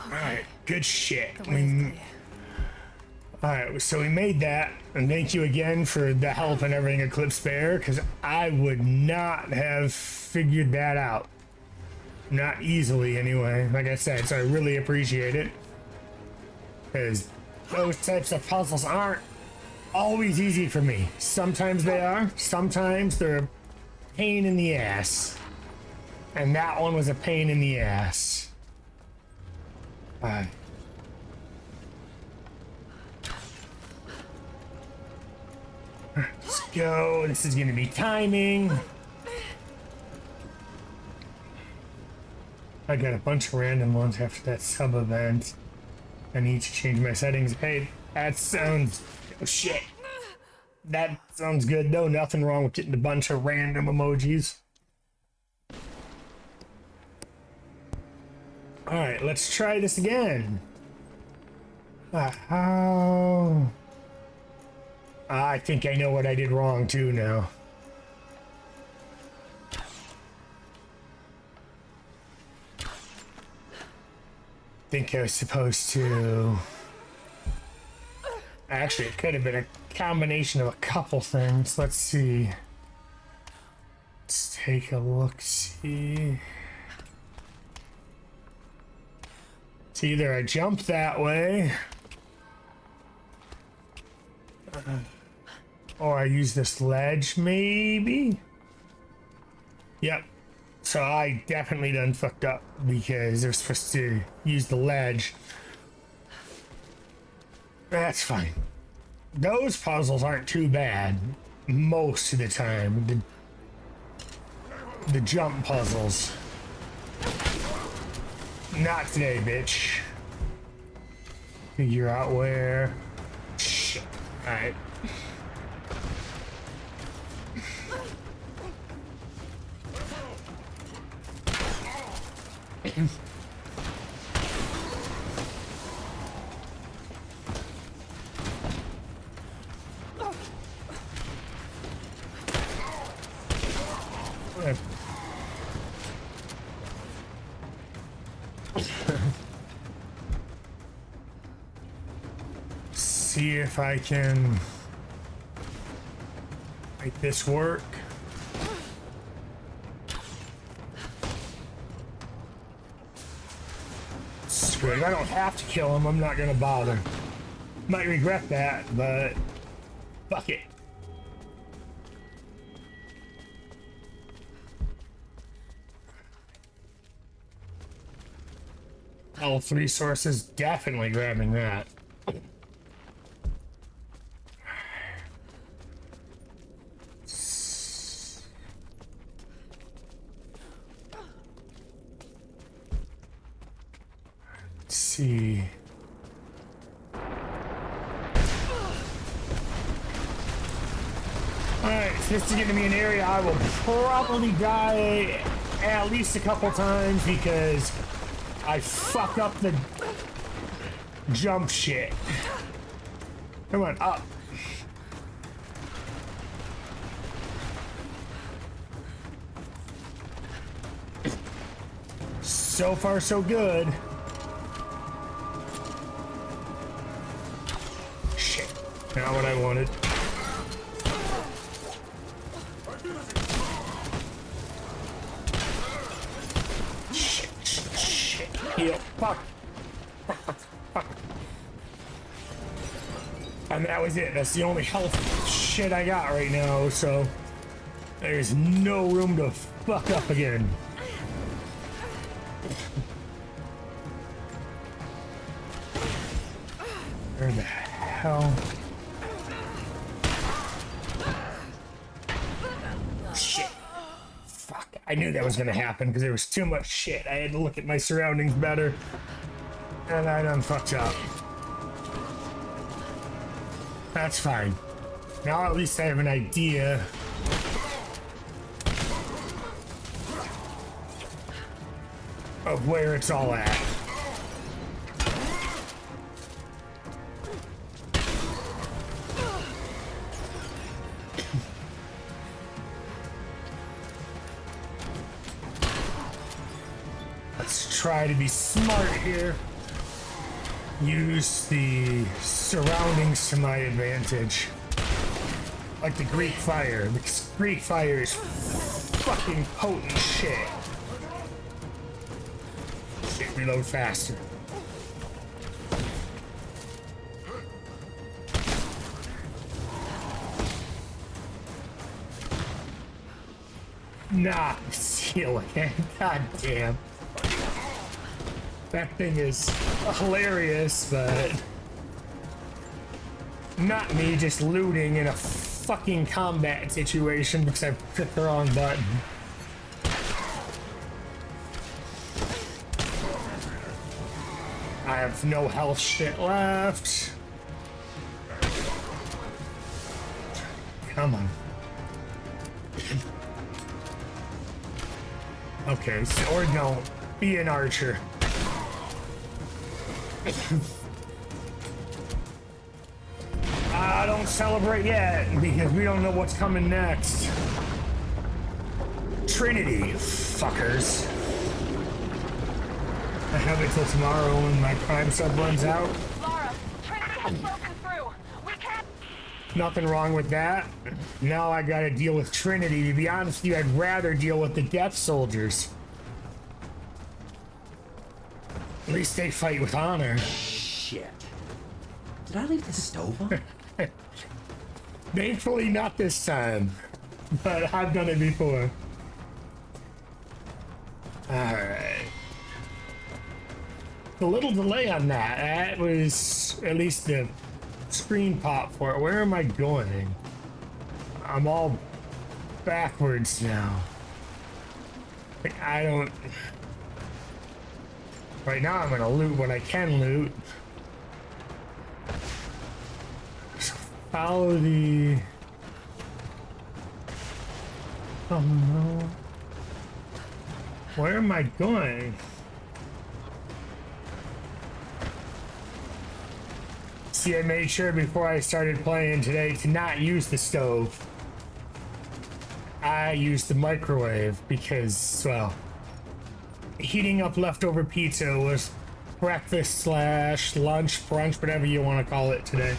Alright, good shit. Alright, so we made that, and thank you again for the help and everything, Eclipse Bear, because I would not have figured that out. Not easily, anyway. Like I said, so I really appreciate it. Because those types of puzzles aren't always easy for me. Sometimes they are, sometimes they're a pain in the ass. And that one was a pain in the ass. Let's go. This is gonna be timing. I got a bunch of random ones after that sub event. I need to change my settings. Hey, that sounds... Oh shit. That sounds good though. Nothing wrong with getting a bunch of random emojis. Alright, let's try this again. How... I think I know what I did wrong too now. Think I was supposed to... Actually, it could have been a combination of a couple things. Let's see. Let's take a look, see. It's either I jump that way, or I use this ledge, maybe? Yep. So I definitely done fucked up because they're supposed to use the ledge. That's fine. Those puzzles aren't too bad most of the time. The jump puzzles. Not today, bitch. Figure out where. Shit. Alright. See if I can make this work. Screw it. If I don't have to kill him, I'm not gonna bother. Might regret that, but fuck it. Health resources, definitely grabbing that. Let's see. Alright, so this is going to be an area I will probably die at least a couple times because I fuck up the jump shit. Come on, up. So far, so good. Shit, not what I wanted. Yeah, fuck. Fuck. And that was it. That's the only health shit I got right now, so there's no room to fuck up again. Where the hell? Shit. I knew that was gonna happen because there was too much shit. I had to look at my surroundings better. And I done fucked up. That's fine. Now at least I have an idea of where it's all at. Try to be smart here. Use the surroundings to my advantage. Like the Greek fire. The Greek fire is fucking potent shit. Shit, reload faster. Nah, seal it. God damn. That thing is hilarious, but not me just looting in a fucking combat situation because I clicked the wrong button. I have no health shit left. Come on. Okay, so, or don't. Be an archer. Don't celebrate yet because we don't know what's coming next. Trinity, fuckers. I have it till tomorrow when my Prime sub runs out. Lara, Trinity has broken through. We can't. Nothing wrong with that. Now I gotta deal with Trinity. To be honest with you, I'd rather deal with the Death Soldiers. At least they fight with honor. Shit. Did I leave the stove on? Thankfully not this time, but I've done it before. Alright. A little delay on that. That was at least the screen pop for it. Where am I going? I'm all backwards now. Like, I don't... Right now I'm gonna loot what I can loot. So follow the... Oh no. Where am I going? See, I made sure before I started playing today to not use the stove. I used the microwave because, well, heating up leftover pizza was breakfast slash lunch, brunch, whatever you want to call it today.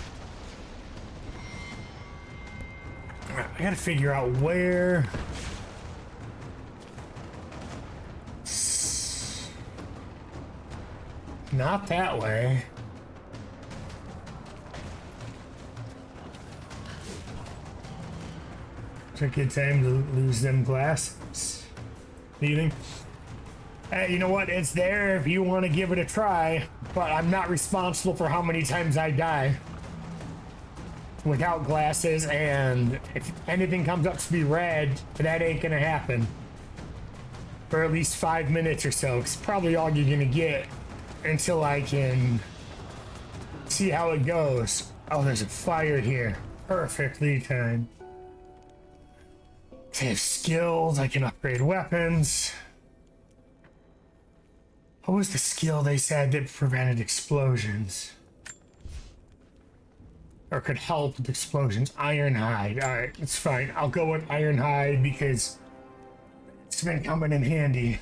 I gotta figure out where. Not that way. It's a good time to lose them glasses. Leaving. Hey, you know what? It's there if you want to give it a try, but I'm not responsible for how many times I die without glasses, and if anything comes up to be red, that ain't gonna happen for at least 5 minutes or so. It's probably all you're gonna get until I can see how it goes. Oh, there's a fire here. Perfectly timed. I have skills. I can upgrade weapons. What was the skill they said that prevented explosions? Or could help with explosions? Ironhide. Alright, it's fine. I'll go with Ironhide because it's been coming in handy.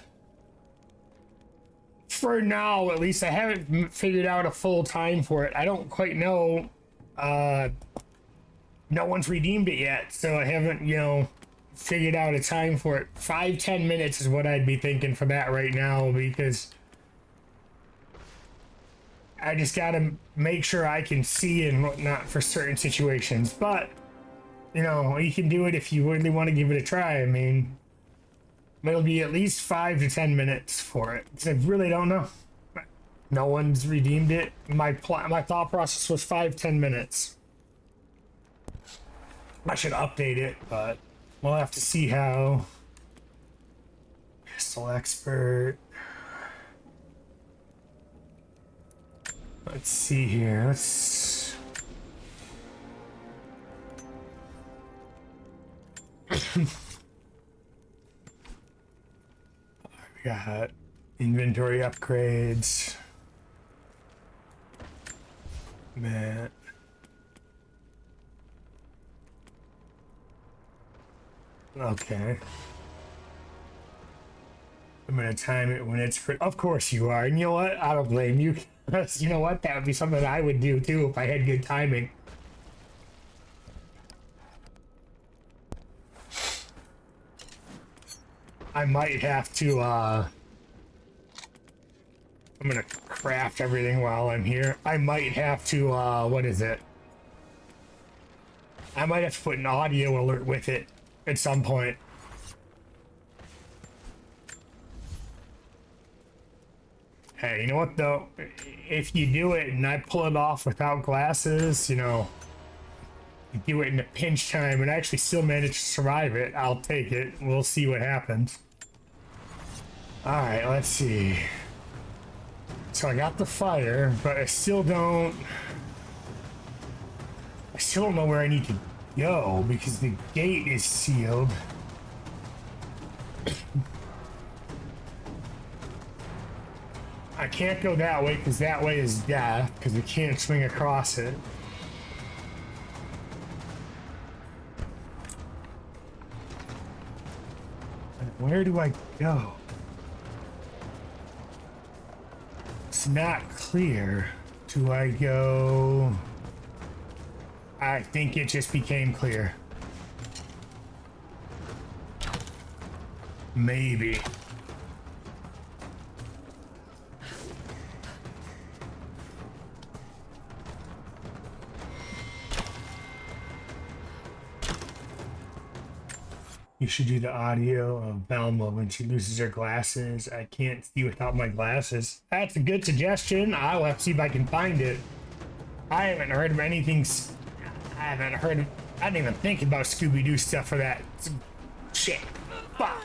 For now, at least, I haven't figured out a full time for it. I don't quite know. No one's redeemed it yet, so I haven't, you know, figured out a time for it. 5-10 minutes is what I'd be thinking for that right now, because I just gotta make sure I can see and whatnot for certain situations. But, you know, you can do it if you really want to give it a try. I mean, it'll be at least 5 to 10 minutes for it. 'Cause I really don't know. No one's redeemed it. My thought process was 5-10 minutes. I should update it, but we'll have to see how. Pistol expert. Let's see here. Let's. We got inventory upgrades. Man. Okay. I'm gonna time it when it's. Of course you are. And you know what? I don't blame you. You know what? That would be something I would do too if I had good timing. I might have to, I'm gonna craft everything while I'm here. I might have to, what is it? I might have to put an audio alert with it at some point. Hey, you know what though? If you do it and I pull it off without glasses, you know, you do it in a pinch time and actually still manage to survive it, I'll take it. We'll see what happens. Alright, let's see. So I got the fire, but I still don't know where I need to go because the gate is sealed. I can't go that way because that way is death because we can't swing across it. Where do I go? It's not clear. Do I go? I think it just became clear. Maybe. You should do the audio of Velma when she loses her glasses. I can't see without my glasses. That's a good suggestion. I'll have to see if I can find it. I haven't heard of anything. I didn't even think about Scooby-Doo stuff for that. Shit. Fuck.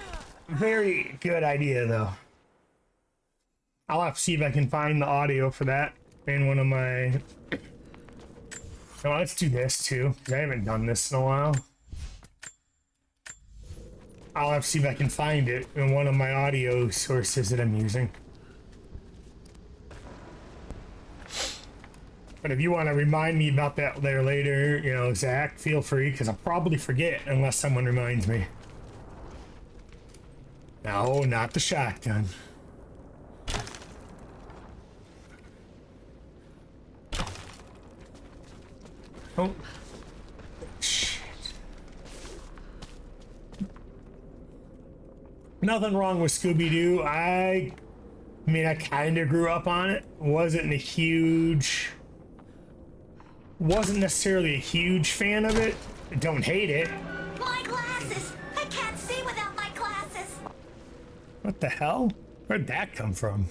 Very good idea, though. I'll have to see if I can find the audio for that in one of my... No, let's do this, too. I haven't done this in a while. I'll have to see if I can find it in one of my audio sources that I'm using. But if you want to remind me about that there later, you know, Zach, feel free, because I'll probably forget unless someone reminds me. No, not the shotgun. Oh. Shit. Nothing wrong with Scooby-Doo. I mean, I kind of grew up on it. Wasn't necessarily a huge fan of it. Don't hate it. My glasses! I can't see without my glasses! What the hell? Where'd that come from?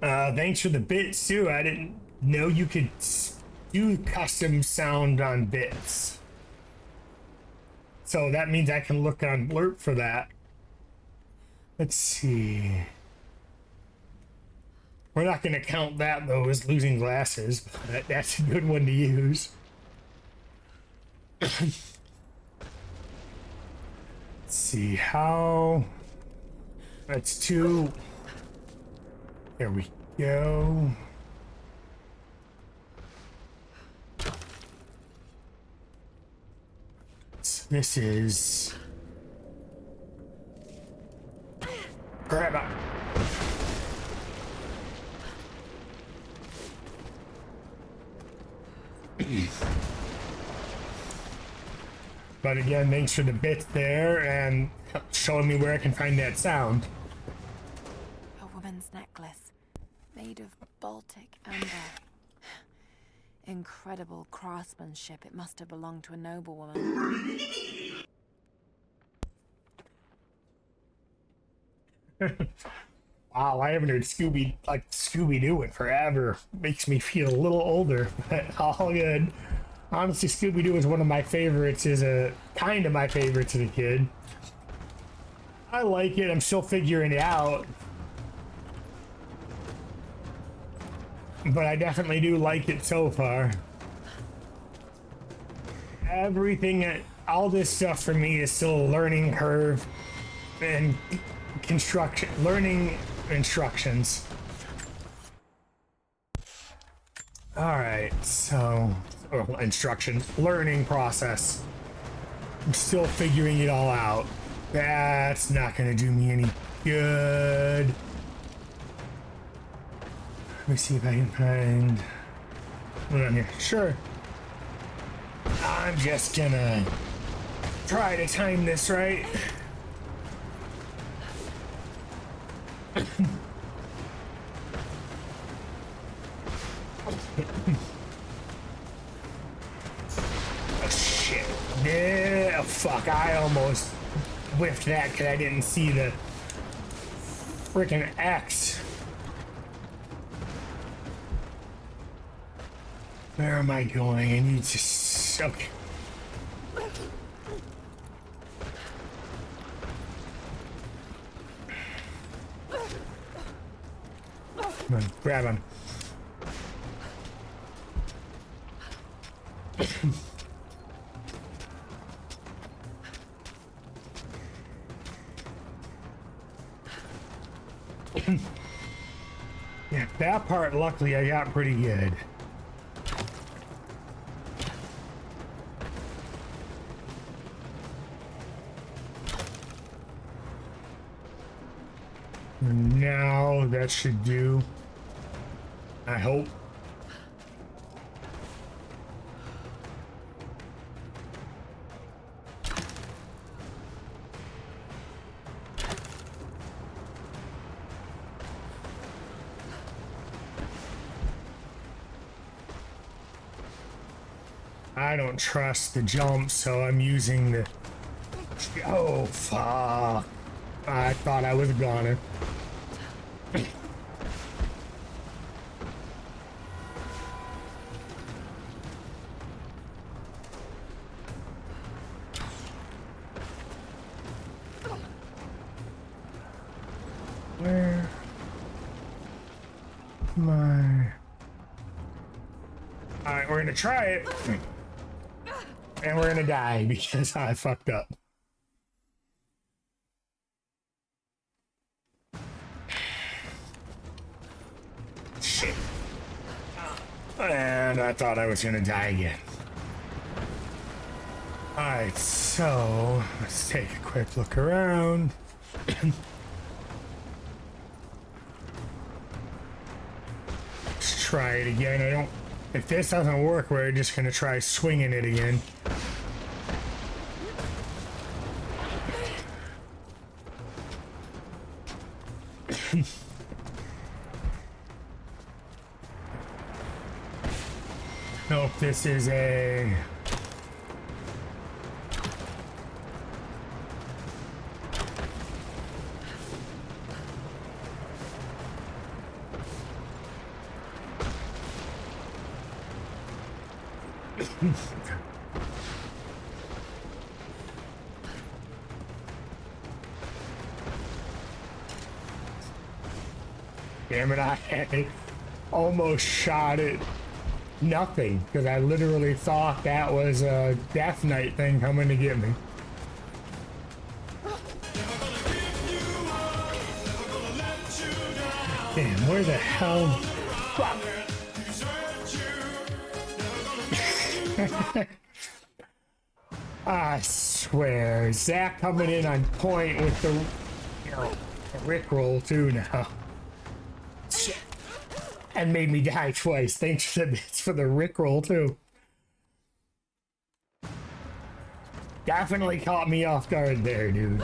Thanks for the bits too. I didn't know you could do custom sound on bits. So that means I can look on Blurp for that. Let's see. We're not going to count that though as losing glasses, but that's a good one to use. Let's see how. That's 2. There we go. So this is. Grab it. But again, thanks for the bits there and showing me where I can find that sound. A woman's necklace, made of Baltic amber. Incredible craftsmanship. It must have belonged to a noblewoman. Wow, I haven't heard Scooby-Doo in forever. Makes me feel a little older, but all good. Honestly, Scooby-Doo is one of my favorites as a kid. I like it. I'm still figuring it out. But I definitely do like it so far. All this stuff for me is still a learning curve and learning instructions. Alright, so, learning process. I'm still figuring it all out. That's not gonna do me any good. Let me see if I can find one on here. Sure. I'm just gonna try to time this right. Oh shit. Yeah, fuck, I almost whiffed that because I didn't see the freaking X. Where am I going? I need to... Okay. Come on, grab him. Yeah, that part, luckily, I got pretty good. Now that should do. I hope. I don't trust the jump, so I'm using the... Oh, fuck. I thought I was a goner. Where my... Alright, we're gonna try it. And we're gonna die because I fucked up. Shit. And I thought I was gonna die again. Alright, so let's take a quick look around. Let's try it again. I don't... If this doesn't work, we're just gonna try swinging it again. Nope, this is a... Damn it, I almost shot it. Nothing, because I literally thought that was a Death Knight thing coming to get me. Damn, where the hell? Fuck. I swear, Zach coming in on point with the, you know, Rickroll too now. Shit. And made me die twice. Thanks for the bits for the Rickroll too. Definitely caught me off guard there, dude.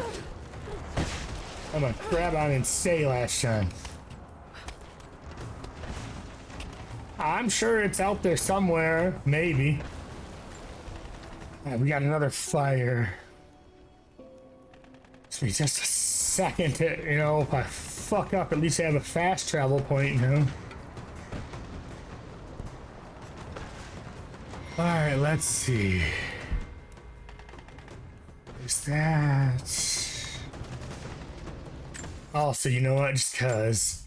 I'm gonna grab on and say last time. I'm sure it's out there somewhere, maybe. We got another fire. Just be just a second to, you know, if I fuck up, at least I have a fast travel point now. Alright, let's see. Is that... Also, you know what, just cause...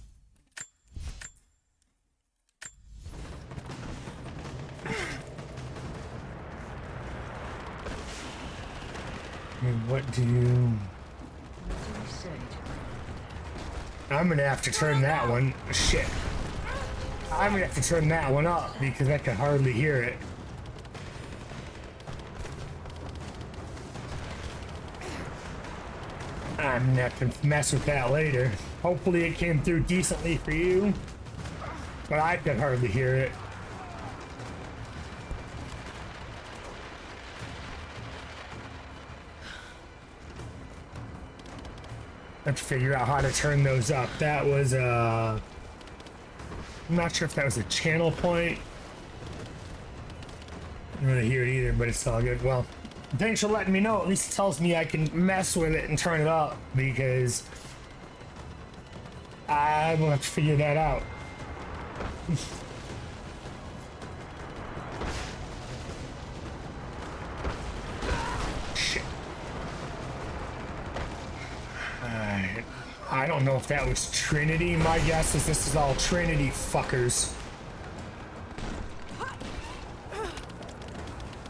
What do you... I'm gonna have to turn that one... Shit. I'm gonna have to turn that one up because I can hardly hear it. I'm gonna have to mess with that later. Hopefully it came through decently for you. But I could hardly hear it. I have to figure out how to turn those up. That was I'm not sure if that was a channel point. I don't really hear it either, but it's all good. Well, thanks for letting me know. At least it tells me I can mess with it and turn it up, because I will have to figure that out. Shit. Alright. I don't know if that was Trinity. My guess is this is all Trinity fuckers.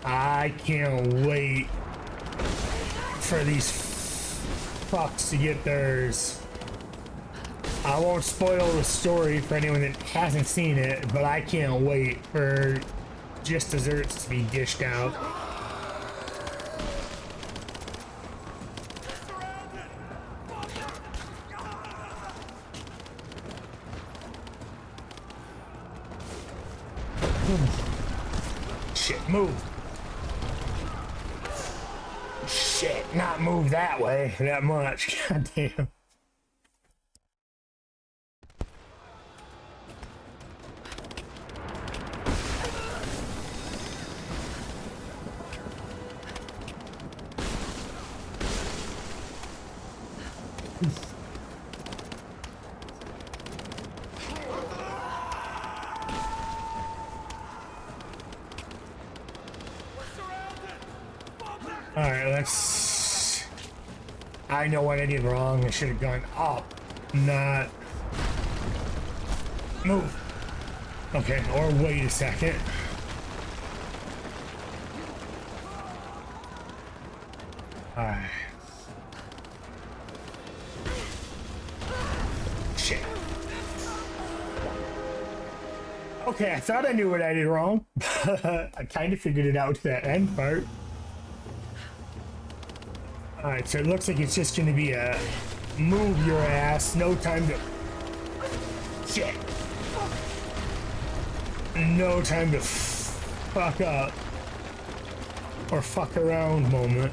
I can't wait for these fucks to get theirs. I won't spoil the story for anyone that hasn't seen it, but I can't wait for just desserts to be dished out. Shit, move. Shit, not move that way that much. God damn. Alright, let's... I know what I did wrong. I should have gone up, not... Move. Okay, or wait a second. Alright. Shit. Okay, I thought I knew what I did wrong. I kind of figured it out to that end part. Alright, so it looks like it's just gonna be a move your ass, no time to... Shit. No time to fuck up. Or fuck around moment.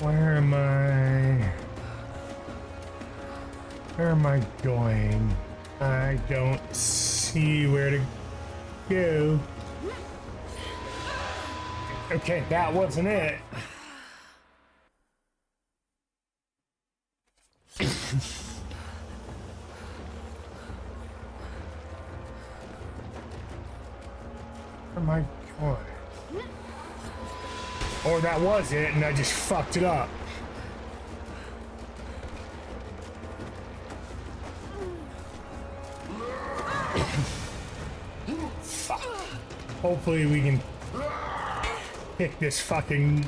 Where am I? Where am I going? I don't see where to go. Okay, that wasn't it. Where am I going? Or that was it, and I just fucked it up. Fuck. Hopefully we can pick this fucking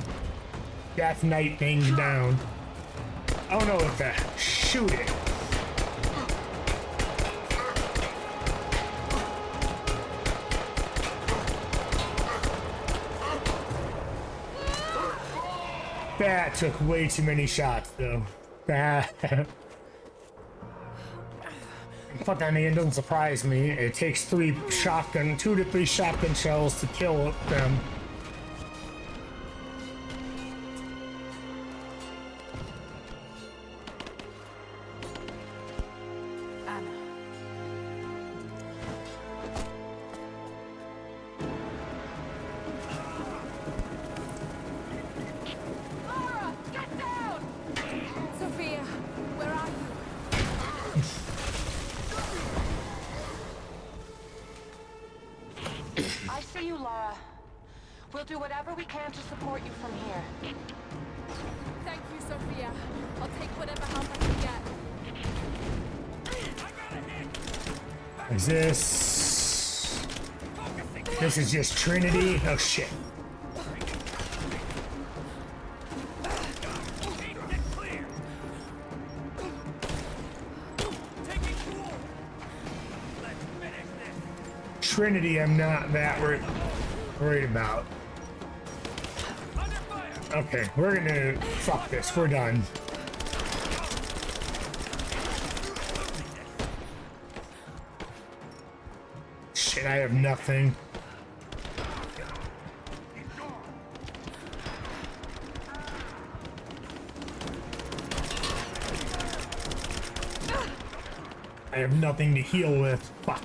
Death Knight thing down. I don't know what the... Shoot it. That took way too many shots, though. But then again, it doesn't surprise me. It takes 2 to 3 shotgun shells to kill them. I see you, Lara. We'll do whatever we can to support you from here. Thank you, Sophia. I'll take whatever help I can get. Is this... This is just Trinity? Oh, shit. Trinity, I'm not that worried about. Okay, we're gonna fuck this. We're done. Shit, I have nothing. I have nothing to heal with. Fuck.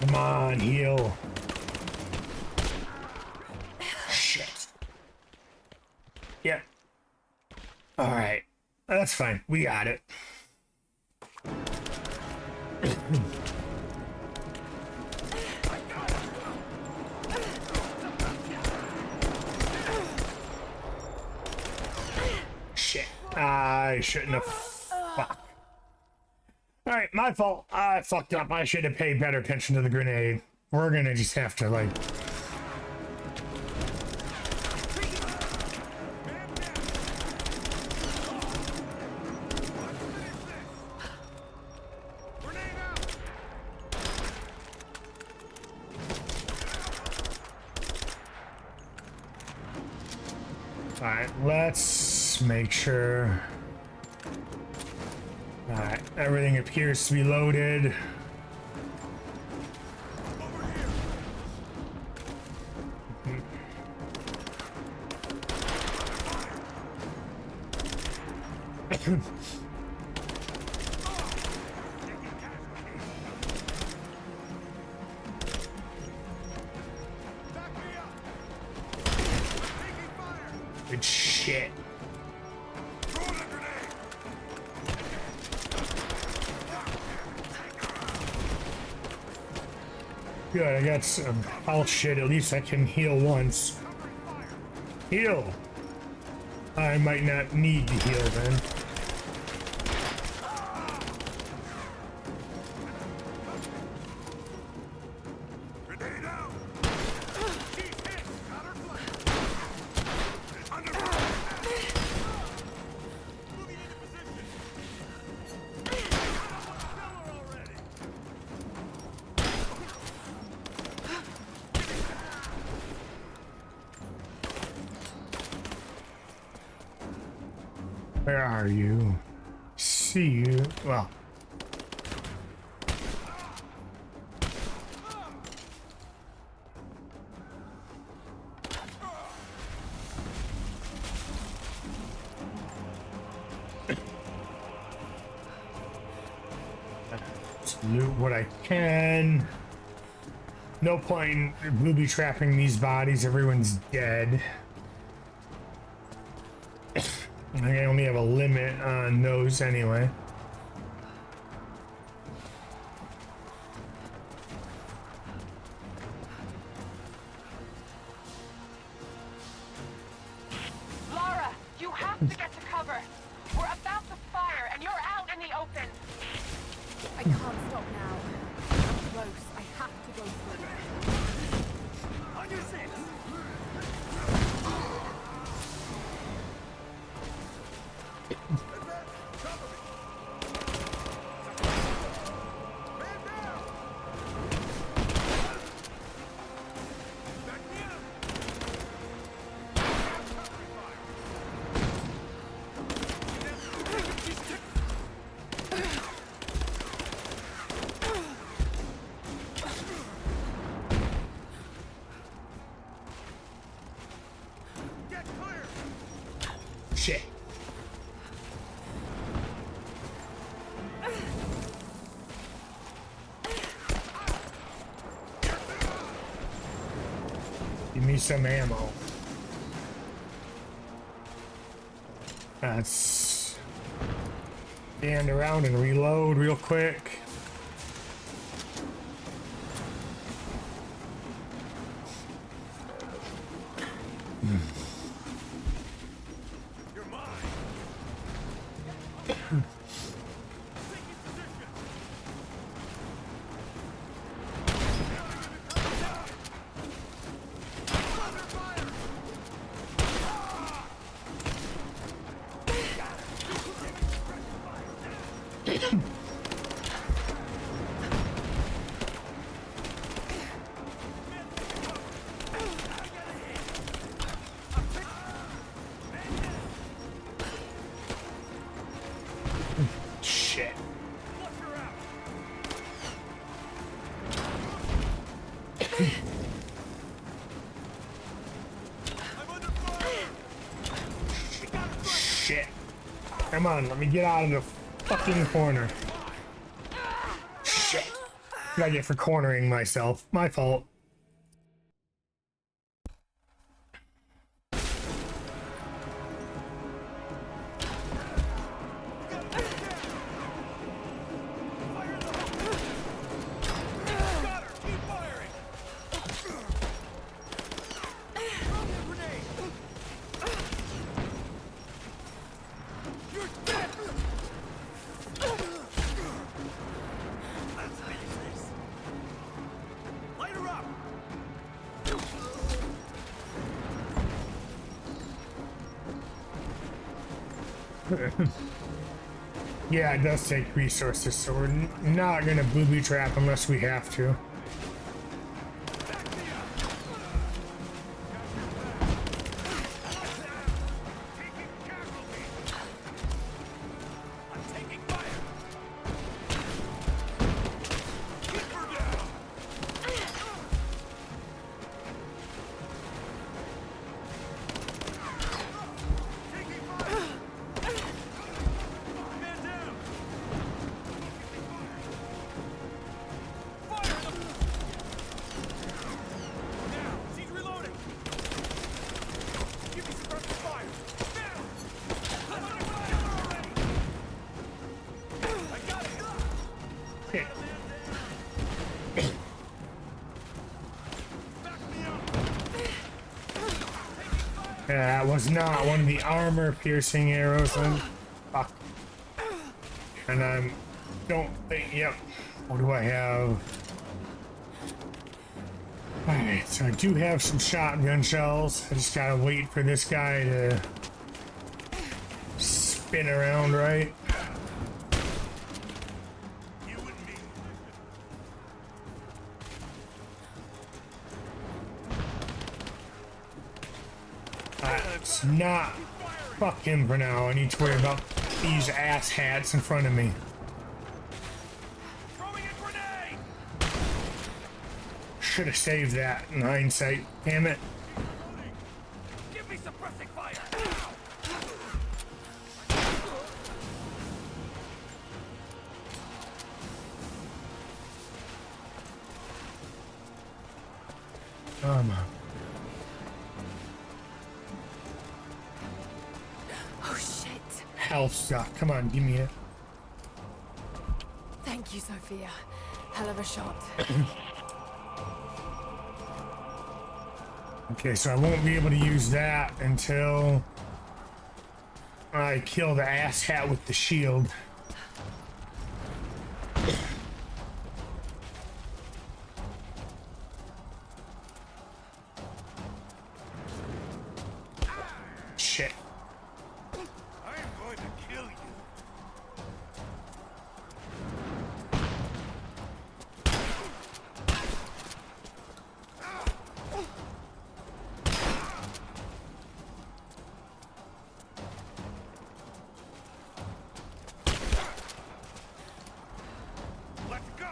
Come on, heal. Shit. Yeah. Alright. That's fine. We got it. Shit. I shouldn't have. Fuck. Alright, my fault. I fucked up. I should have paid better attention to the grenade. We're gonna just have to, like... Alright, let's make sure. Alright, everything appears to be loaded. Good shit. Good, I got some health shit. At least I can heal once. Heal! I might not need to heal then. Where are you? See you. Well. Let's loot what I can. No point in booby trapping these bodies. Everyone's dead. I only have a limit on those anyway. Lara, you have to get to cover. We're about to fire, and you're out in the open. I can't stop now. I'm close. I have to go through. On your six. Shit. Give me some ammo. Let's stand around and reload real quick. You're mine. Shit. Shit. Come on, let me get out of the fucking corner. Shit. What did I get for cornering myself? My fault. Yeah, it does take resources, so we're not gonna booby trap unless we have to. That was not one of the armor-piercing arrows. Then. Fuck. And I don't think. Yep. What do I have? Alright, so I do have some shotgun shells. I just gotta wait for this guy to spin around right. You and me. Let's not fuck him for now. I need to worry about these ass hats in front of me. Throwing a grenade. Should have saved that in hindsight. Damn it. Give me suppressing fire. Come on. Oh shit. Health stuff. Come on, give me it. Thank you, Sophia. Hell of a shot. Okay, so I won't be able to use that until I kill the ass hat with the shield. Shit. I am going to kill you. Let's go.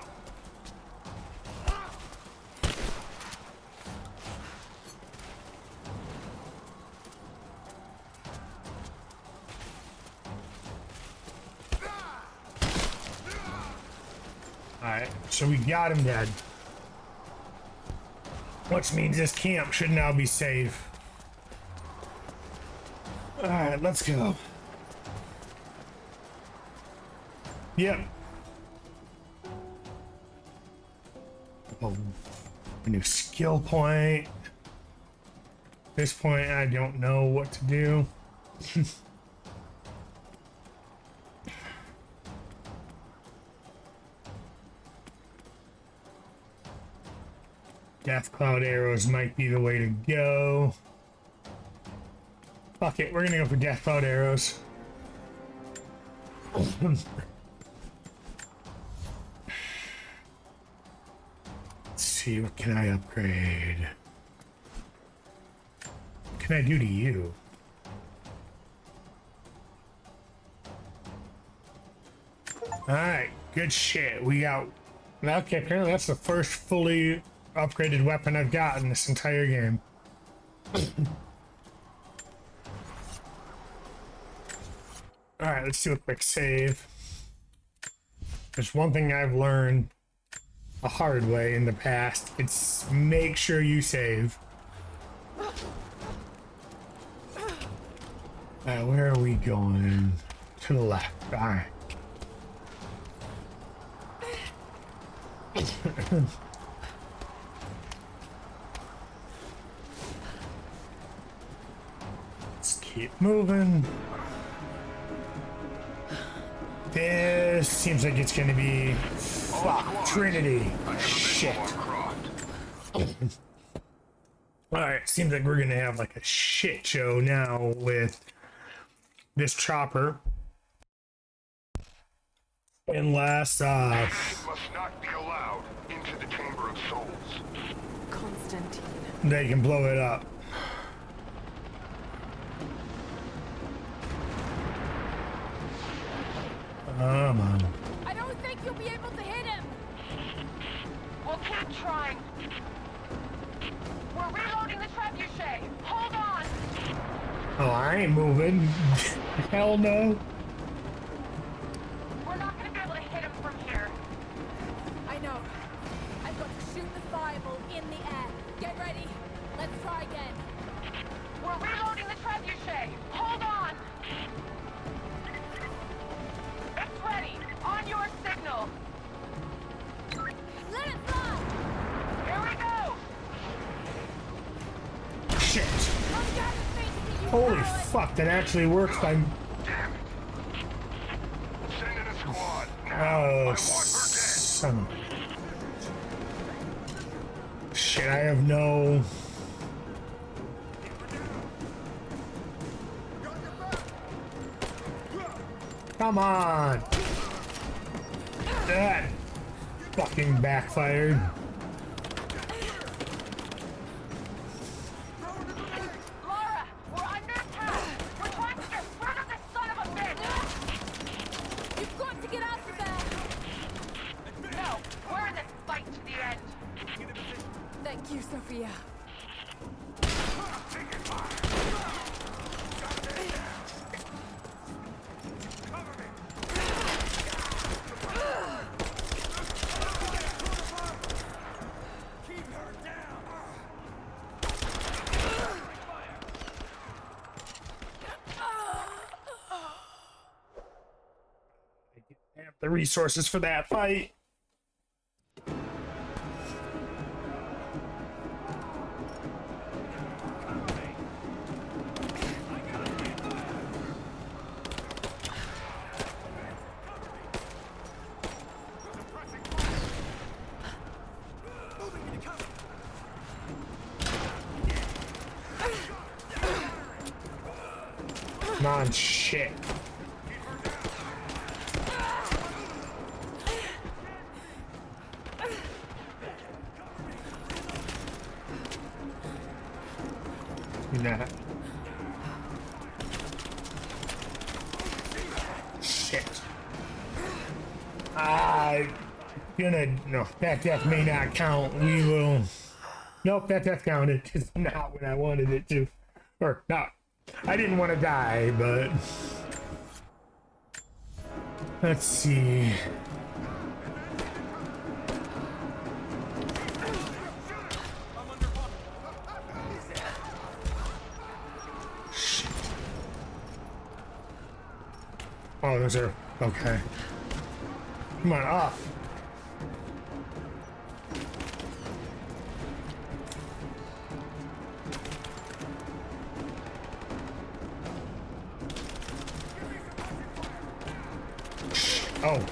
Alright, so we got him dead. Which means this camp should now be safe. Alright, let's go. Yep. Oh, a new skill point. At this point, I don't know what to do. Death Cloud arrows might be the way to go. Fuck it, we're gonna go for Death Cloud arrows. Let's see, what can I upgrade? What can I do to you? Alright, good shit. We got... Okay, apparently that's the first fully upgraded weapon I've got in this entire game. Alright, let's do a quick save. There's one thing I've learned the hard way in the past. It's make sure you save. Where are we going? To the left. Alright. Let's keep moving. This seems like it's gonna be fuck Trinity. Shit. Alright, seems like we're gonna have like a shit show now with this chopper. Unless Must not be allowed into the Chamber of Souls. Constantine. they can blow it up. Come on. I don't think you'll be able to hit him. We'll keep trying. We're reloading the trebuchet. Hold on. Oh, I ain't moving. Hell no. We're not going to be able to hit him from here. I know. I've got to shoot the fireball in the air. Get ready. Let's try again. We're reloading the trebuchet. Hold on. It's ready. On your signal. Let it fly! Here we go. Shit. I'm down to face Holy fuck, that actually works by... Damn it! Send in a squad. Now. I Oh, want her dead. son of... Shit, I have no... Come on! That fucking backfired. Lara, we're under attack. We're trying to get rid of this son of a bitch. You've got to get out of there! No, we're in this fight to the end. Thank you, Sophia. Have the resources for that fight. Come on, shit. Nah. Shit. No, that death may not count. We will. Nope, that death counted. It's not when I wanted it to. Or not. I didn't want to die, but. Let's see. Oh, those are okay. Come on, off. Oh.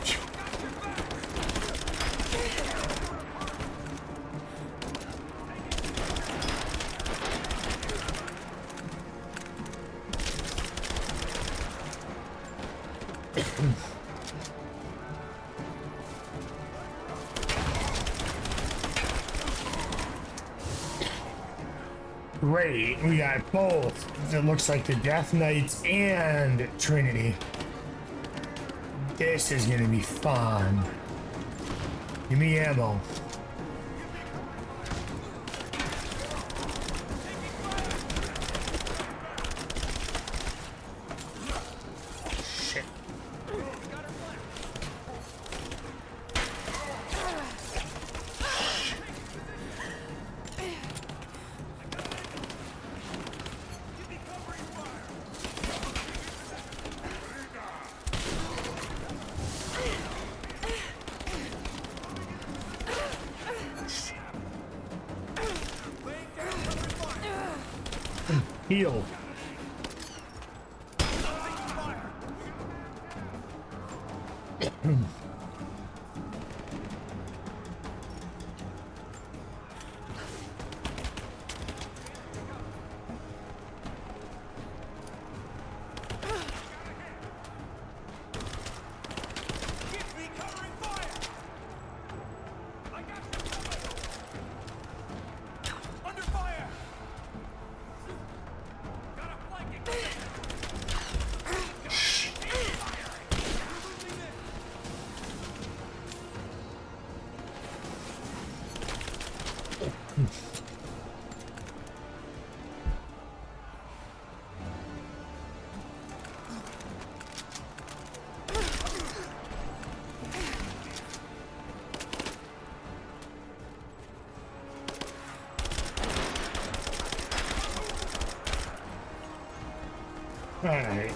Great, we got both. It looks like the Death Knights and Trinity. This is gonna be fun. Give me ammo. Shit. Heal. Alright,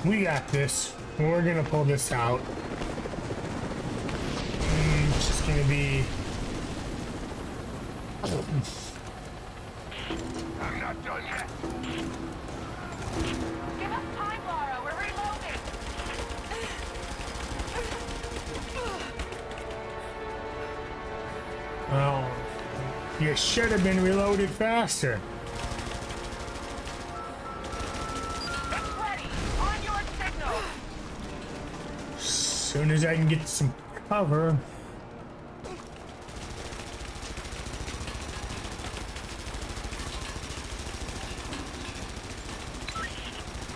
we got this. We're gonna pull this out. It's just gonna be... I'm not done yet. You should have been reloaded faster. It's ready. On your signal. As soon as I can get some cover.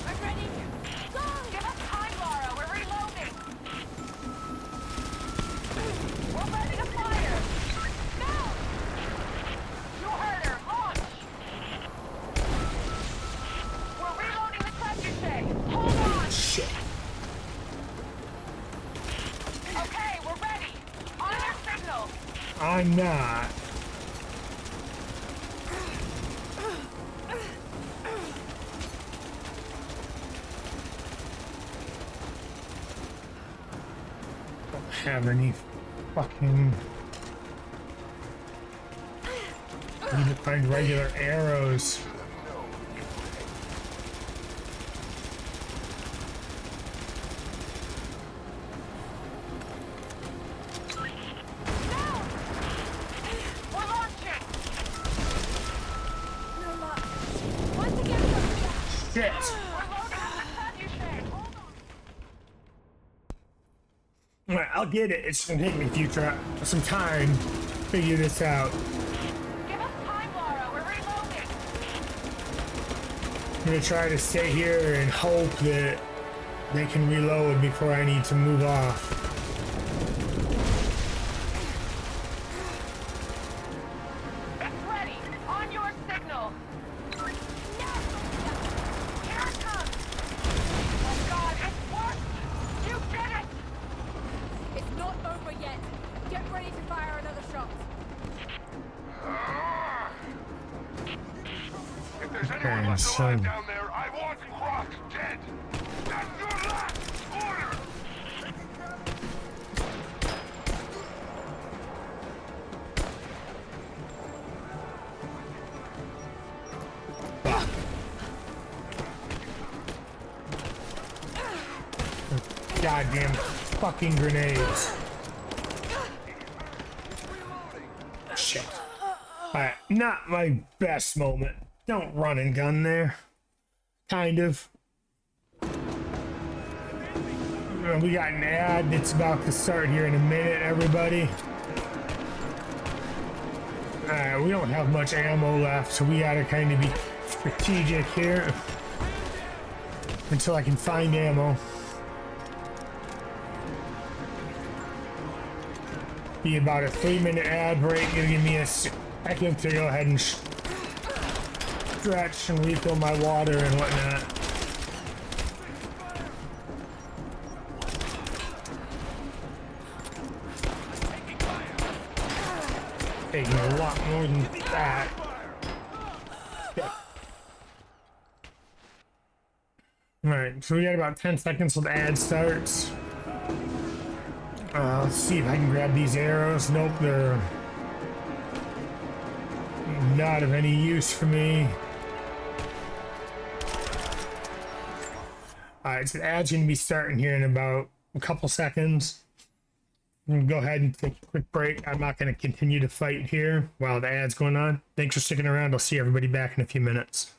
I'm ready. Go! Give us time, Lara. We're reloading. We're ready to fire. Now! You heard her. Launch! We're reloading the trebuchet. Hold on. Shit. Okay, we're ready. On your signal. I'm not. Don't have any fucking. Need to find regular arrows. We're launching. No luck. Once again, Shit. We're loading up the trebuchet. Hold on. Alright, I'll get it. It's gonna take me some time to figure this out. Give us time, Lara. We're reloading. I'm gonna try to stay here and hope that they can reload before I need to move off. It's ready. On your signal. No! Here it comes. Oh God, it's worked. You did it. it's not over yet. Get ready to fire another shot. If there's anyone Okay, left so- alive down there, I want Croc dead. That's your last order. Goddamn fucking grenades. Shit. Alright, not my best moment. Don't run and gun there. Kind of. We got an ad that's about to start here in a minute, everybody. Alright, we don't have much ammo left, so we gotta kind of be strategic here until I can find ammo. Be about a 3-minute ad break. Gonna give me a second to go ahead and stretch and refill my water and whatnot. Taking a lot more than that. Alright, so we got about 10 seconds till the ad starts. Let's see if I can grab these arrows. Nope, they're not of any use for me. Alright, so the ad's going to be starting here in about a couple seconds. I'm going to go ahead and take a quick break. I'm not going to continue to fight here while the ad's going on. Thanks for sticking around. I'll see everybody back in a few minutes.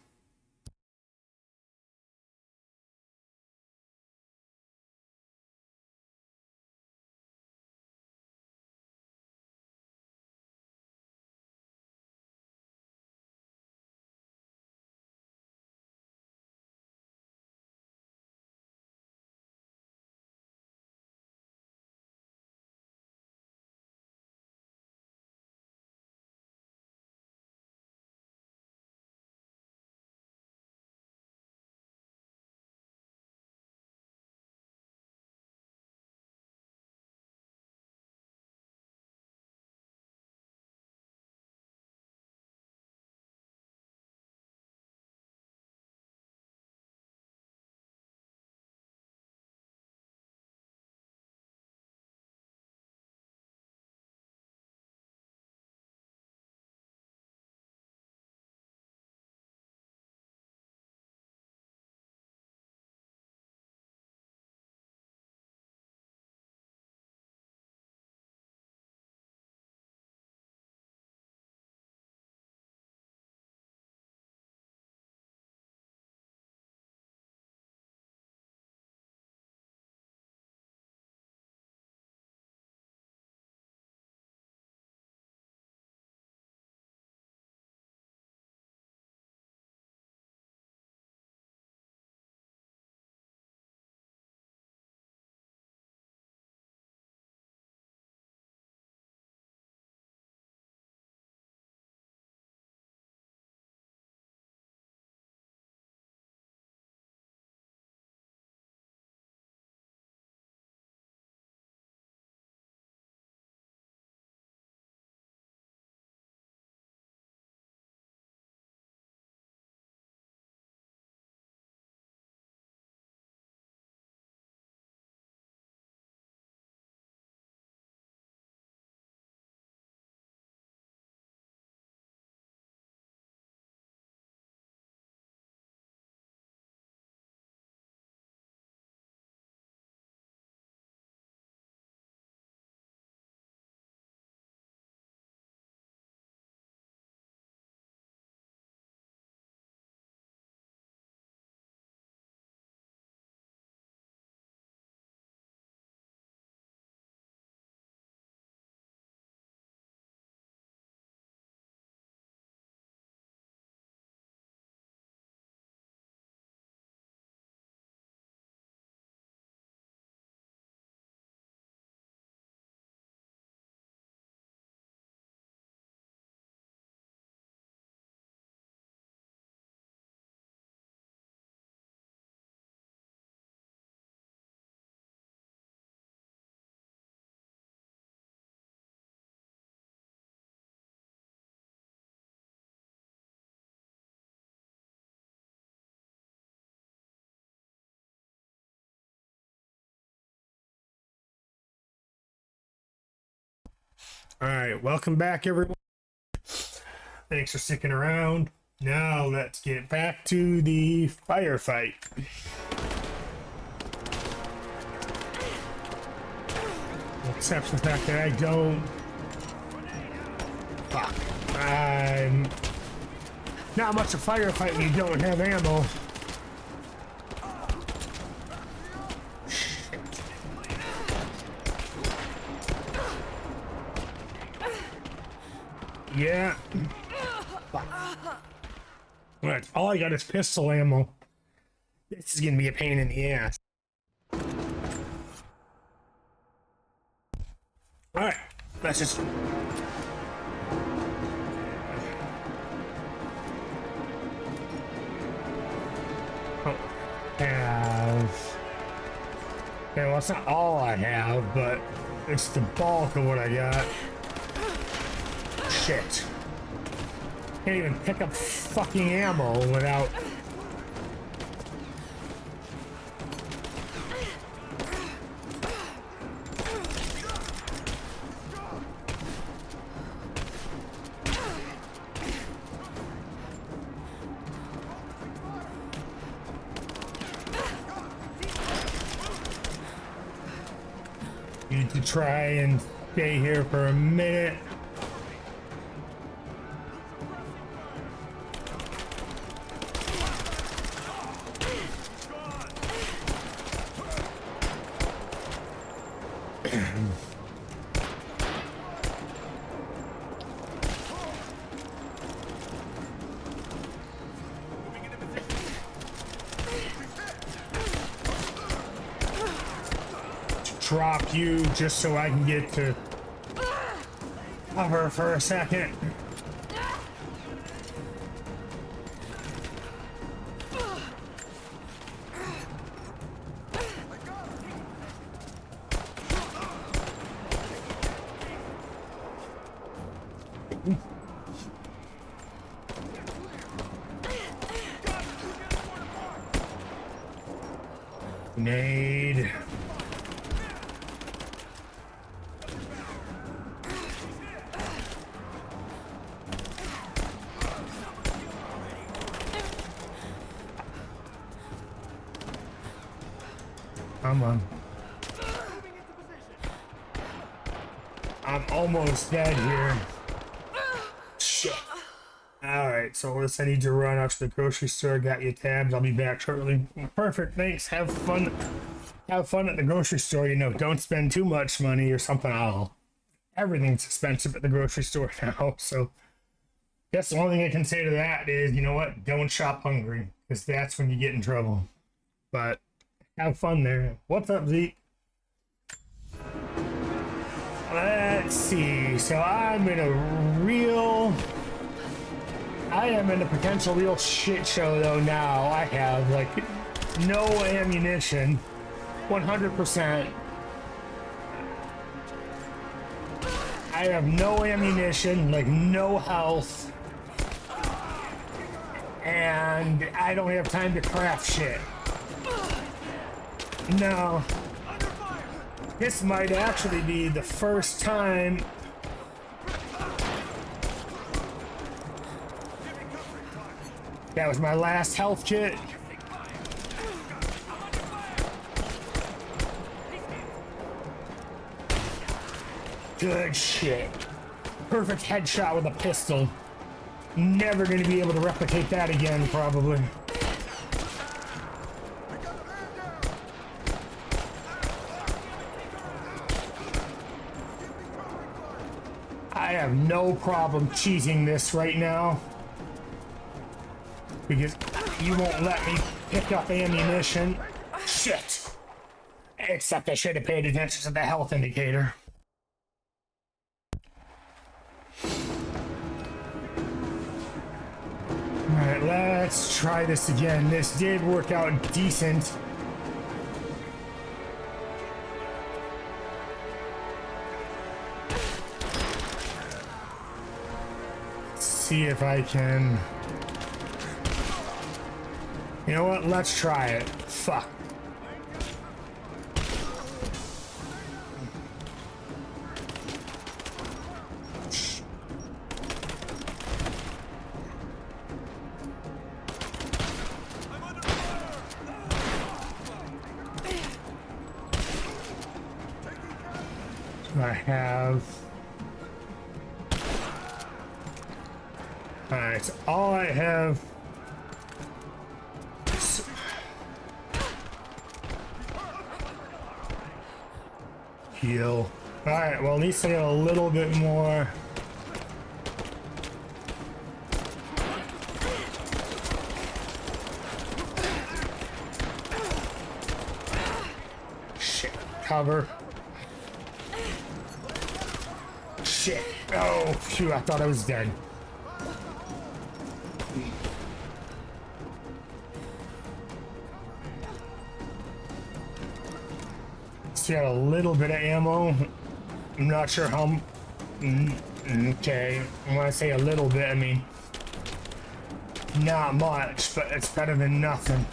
All right, welcome back, everyone. Thanks for sticking around. Now let's get back to the firefight. Except for the fact that I don't. Fuck. I'm not much of a firefight when you don't have ammo. Yeah. Right. All I got is pistol ammo. This is gonna be a pain in the ass. Alright. Let's just. Oh, have. Okay, well, it's not all I have, but it's the bulk of what I got. Shit. Can't even pick up fucking ammo without. Need to try and stay here for a minute. Drop you just so I can get to cover for a second. Grenade. Come on. I'm almost dead here. Shit. Alright, so I need to run out to the grocery store. Got your tabs. I'll be back shortly. Perfect, thanks. Have fun. Have fun at the grocery store. You know, don't spend too much money or something. Everything's expensive at the grocery store now, so guess the only thing I can say to that is, you know what? Don't shop hungry, because that's when you get in trouble. But have fun there. What's up, Zeke? Let's see. So I am in a potential real shit show though now. I have like no ammunition. 100%. I have no ammunition, like no health. And I don't have time to craft shit. No. This might actually be the first time that was my last health kit. Good shit. Perfect headshot with a pistol. Never gonna be able to replicate that again, probably. I have no problem cheating this right now, because you won't let me pick up ammunition. Shit. Except I should have paid attention to the health indicator. Alright, let's try this again. This did work out decent. See if I can. You know what? Let's try it. Fuck. have. Alright, so all I have. Heal. Alright, well, at least I got a little bit more. Shit. Cover. Shit. Oh, phew, I thought I was dead. Still got a little bit of ammo. I'm not sure how. Okay, when I say a little bit, I mean not much, but it's better than nothing.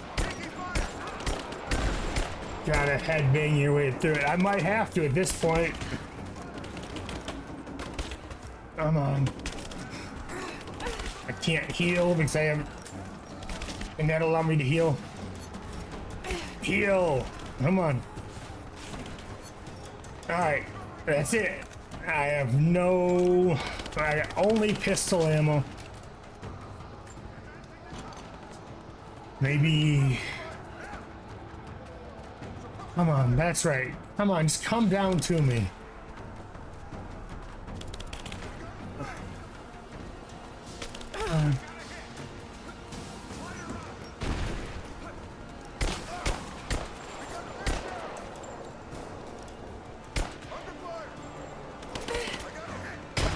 Gotta headbang your way through it. I might have to at this point. Come on. I can't heal because I have. And that'll allow me to heal. Heal! Come on. Alright, that's it. I have no. I got only pistol ammo. Maybe. Come on, that's right. Come on, just come down to me.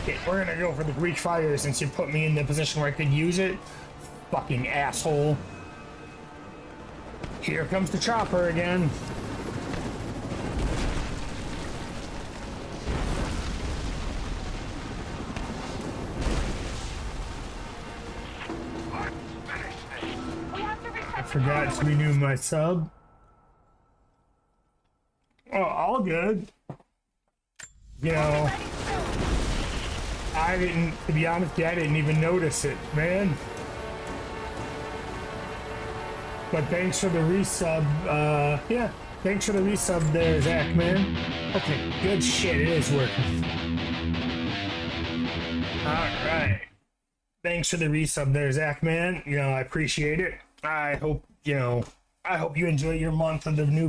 Okay, we're gonna go for the Greek fire since you put me in the position where I could use it. Fucking asshole. Here comes the chopper again. I forgot to renew my sub. Oh, all good. You know, I didn't, to be honest, I didn't even notice it, man. But thanks for the resub, yeah. Thanks for the resub there, Zach, man. Okay, good shit, it is working. Alright. Thanks for the resub there, Zach, man. You know, I appreciate it. I hope, you know, I hope you enjoy your month of the new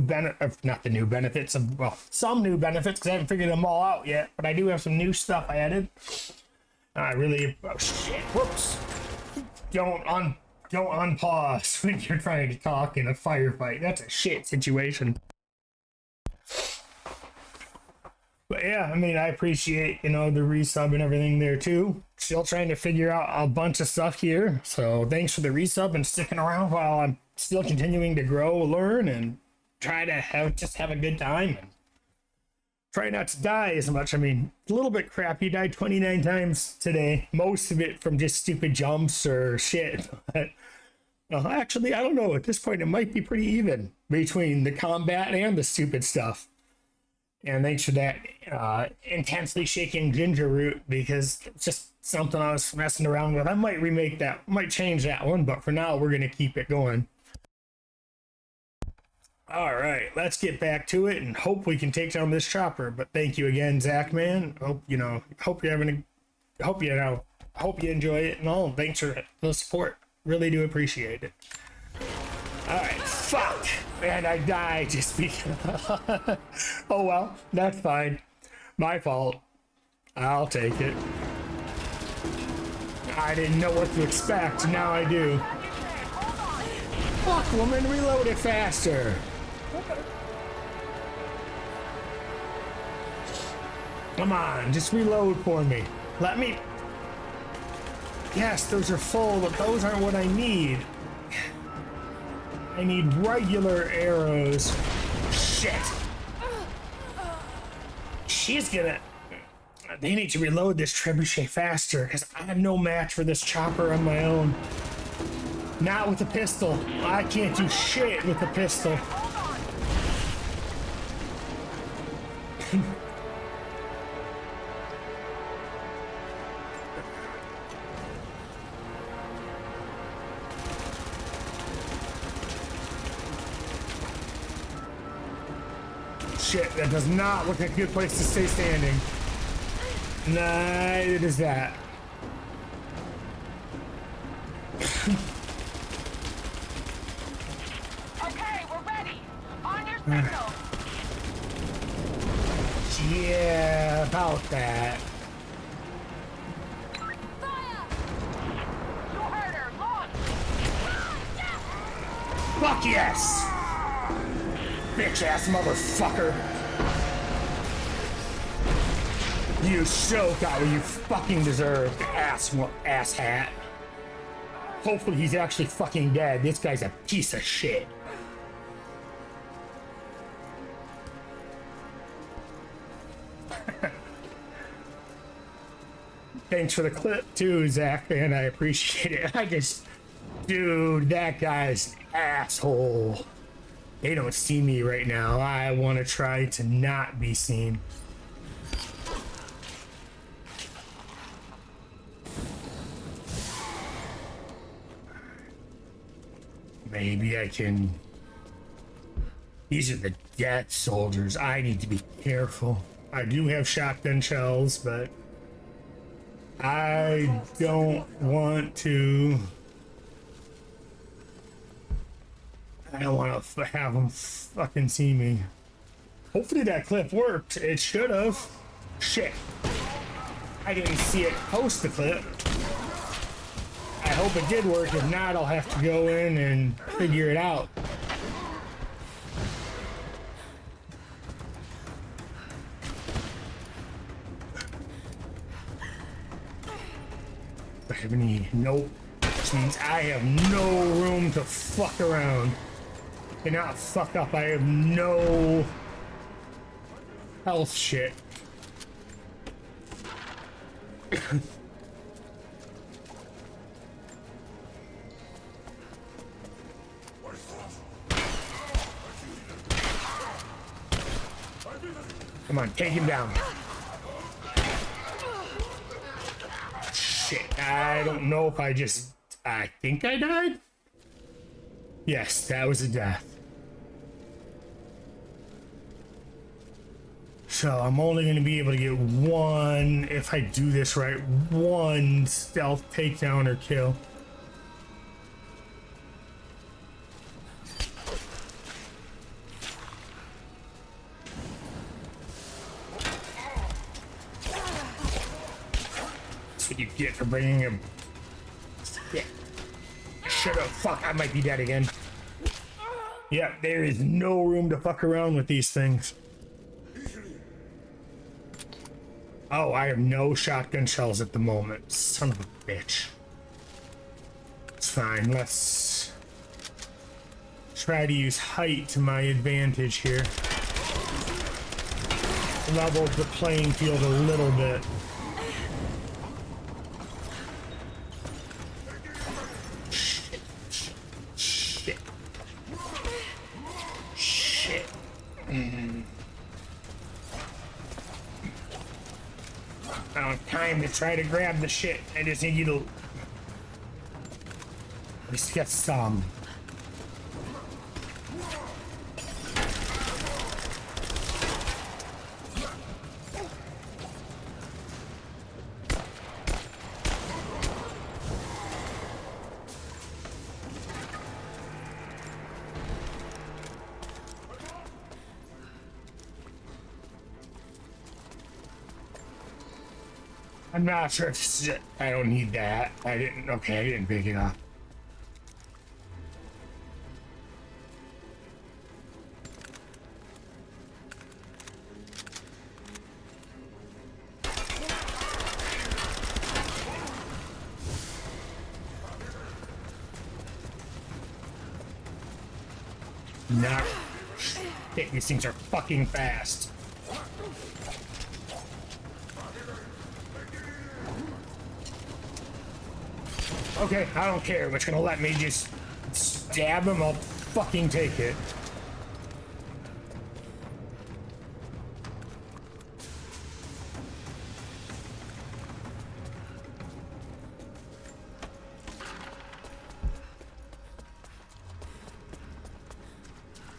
not the new benefits of, well, some new benefits, because I haven't figured them all out yet, but I do have some new stuff I added. I really, oh shit, whoops. Don't unpause when you're trying to talk in a firefight. That's a shit situation. But yeah, I mean, I appreciate, you know, the resub and everything there too. Still trying to figure out a bunch of stuff here. So thanks for the resub and sticking around while I'm still continuing to grow, learn, and try to have a good time. And try not to die as much. I mean, a little bit crappy. Died 29 times today. Most of it from just stupid jumps or shit. But actually, I don't know. At this point, it might be pretty even between the combat and the stupid stuff. And thanks for that intensely shaking ginger root, because it's just something I was messing around with. I might remake that, might change that one, but for now, we're going to keep it going. All right, let's get back to it and hope we can take down this chopper. But thank you again, Zach, man. Hope you enjoy it and all. Thanks for the support. Really do appreciate it. All right, fuck, and I died just because. Oh well, that's fine. My fault. I'll take it. I didn't know what to expect. Now I do. Fuck, woman, reload it faster. Come on, just reload for me. Let me. Yes, those are full, but those aren't what I need. I need regular arrows. Shit. She's gonna. They need to reload this trebuchet faster, because I have no match for this chopper on my own. Not with a pistol. I can't do shit with a pistol. shit, that does not look like a good place to stay standing. Neither does that. Okay, we're ready. On your signal. Yeah, about that. You heard her. Launch. Fuck yes! Bitch ass motherfucker. You so got what you fucking deserved, ass hat. Hopefully he's actually fucking dead. This guy's a piece of shit. Thanks for the clip too, Zach, and I appreciate it. Dude, that guy's an asshole. They don't see me right now. I want to try to not be seen. Maybe I can... These are the death soldiers. I need to be careful. I do have shotgun shells, but I don't want to... I don't want to have them fucking see me. Hopefully that clip worked. It should have. Shit. I didn't see it post the clip. I hope it did work. If not, I'll have to go in and figure it out. Do I have any? Nope. Which means I have no room to fuck around. Cannot fuck up. I have no health shit. Come on, take him down. Shit, I don't know if I think I died? Yes, that was a death. So I'm only going to be able to get one, if I do this right, one stealth takedown or kill. That's what you get for bringing him. Shit. Shut up. Fuck, I might be dead again. Yeah, there is no room to fuck around with these things. Oh, I have no shotgun shells at the moment. Son of a bitch. It's fine. Let's try to use height to my advantage here. Level the playing field a little bit. Shit. Shit. Shit. I don't have time to try to grab the shit. I just need you to at least get some. I'm not sure if this is it. I don't need that. I didn't pick it up. Not shit, these things are fucking fast. Okay, I don't care. If it's gonna let me just stab him, I'll fucking take it.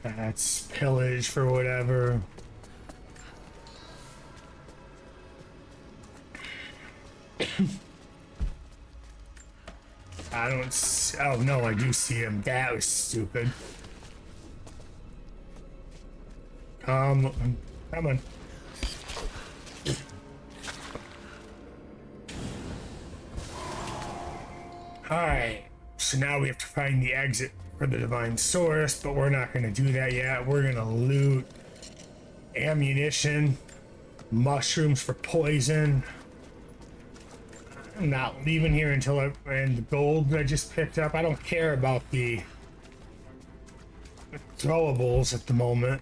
That's pillage for whatever. I don't. Oh no, I do see him. That was stupid. Come on. Alright, so now we have to find the exit for the Divine Source, but we're not going to do that yet. We're going to loot ammunition, mushrooms for poison. I'm not leaving here until and the gold I just picked up. I don't care about the throwables at the moment.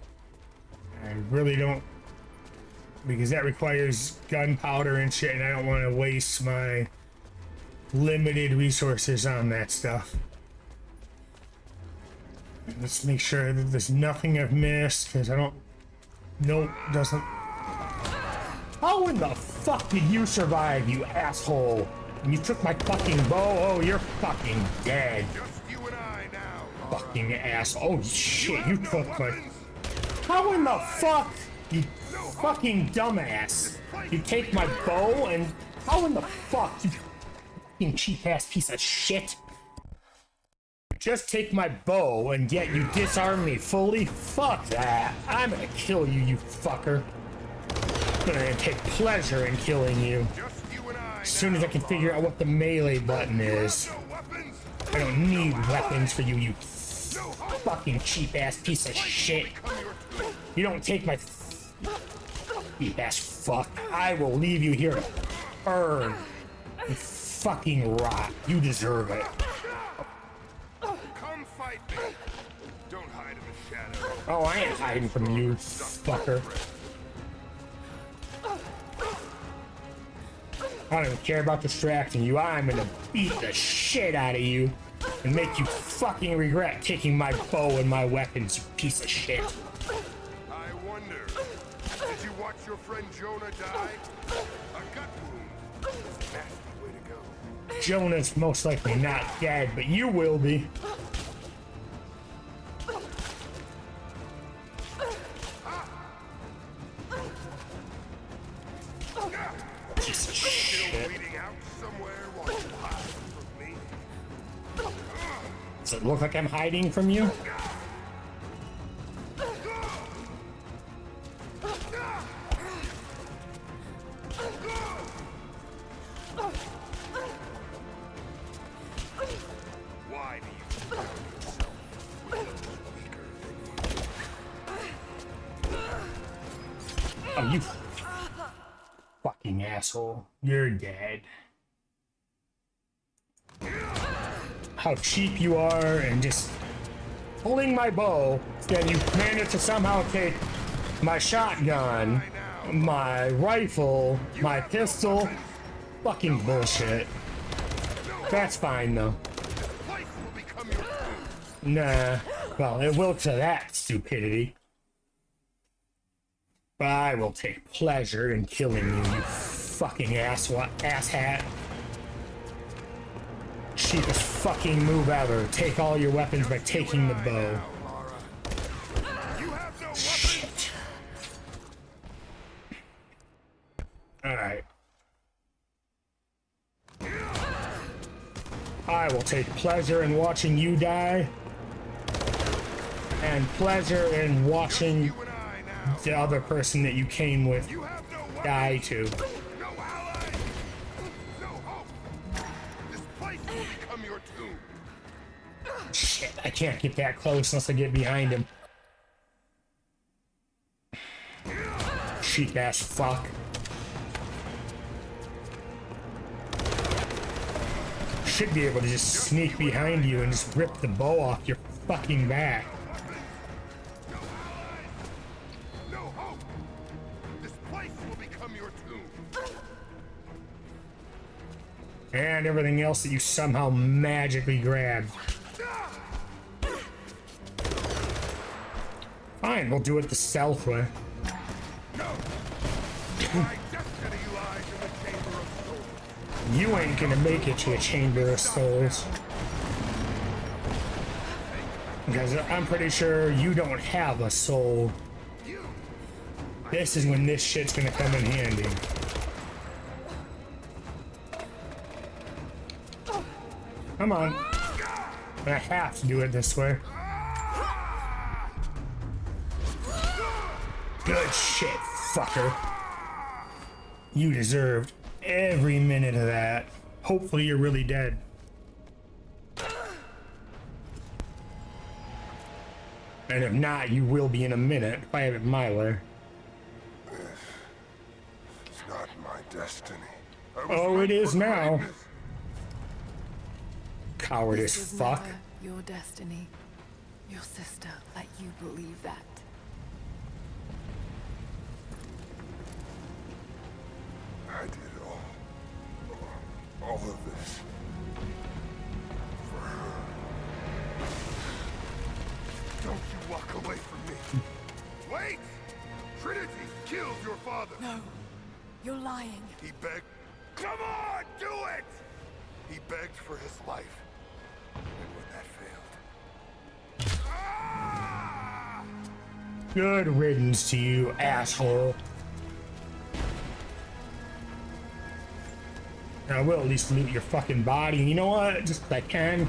I really don't, because that requires gunpowder and shit, and I don't want to waste my limited resources on that stuff. Let's make sure that there's nothing I've missed, because I don't... Nope, doesn't... How in the fuck did you survive, you asshole? And you took my fucking bow? Oh, you're fucking dead. Just you and I now. Fucking ass. Oh shit, you took my... How in the fuck, you fucking dumbass? You take my bow and... How in the fuck, you fucking cheap ass piece of shit? Just take my bow and yet you disarm me fully? Fuck that. I'm gonna kill you, you fucker. I'm gonna take pleasure in killing you. As soon as I can figure out what the melee button is. I don't need weapons for you, you fucking cheap ass piece of shit. You don't take my cheap ass fuck. I will leave you here to burn and fucking rot. You deserve it. Come fight me. Don't hide in the shadows. Oh, I ain't hiding from you, fucker. I don't even care about distracting you. I'm gonna beat the shit out of you and make you fucking regret taking my bow and my weapons, you piece of shit. I wonder, did you watch your friend Jonah die? A gut wound. Nasty way to go. Jonah's most likely not dead, but you will be. Piece of shit. Bleeding out somewhere while you hide from me. Does it look like I'm hiding from you? Why do you think yourself weaker than you? Oh, you fucking asshole. You're dead. How cheap you are and just pulling my bow, then you managed to somehow take my shotgun, my rifle, my pistol. Fucking bullshit. That's fine though. Life will become your tomb. Nah. Well, it will to that stupidity. But I will take pleasure in killing you, you fucking asshat. Cheapest fucking move ever. Take all your weapons by taking the bow. You have no weapons. Shit. Alright. I will take pleasure in watching you die. And pleasure in watching You and I now. the other person that you came with You have no weapons. die too. No ally. No hope. This place will become your tomb. Shit, I can't get that close unless I get behind him. Cheap ass fuck. Should be able to just sneak behind you and just rip the bow off your fucking back. No allies. No hope. This place will become your tomb. And everything else that you somehow magically grabbed. Fine, we'll do it the stealth way. No. My destiny lies in the chamber of souls. You ain't gonna make it to the Chamber of Souls. Because I'm pretty sure you don't have a soul. This is when this shit's gonna come in handy. Come on. I have to do it this way. Good shit, fucker. You deserved every minute of that. Hopefully you're really dead. And if not, you will be in a minute if I have it my way. It's not my destiny. Oh, it is now. Cowardice This was fuck. never your destiny. Your sister let you believe that. I did all of this for her. Don't you walk away from me. Wait! Trinity killed your father. No, you're lying. He begged. Come on, do it! He begged for his life. And when that failed. Ah! Good riddance to you, asshole. I will at least loot your fucking body. And you know what? Just if I can,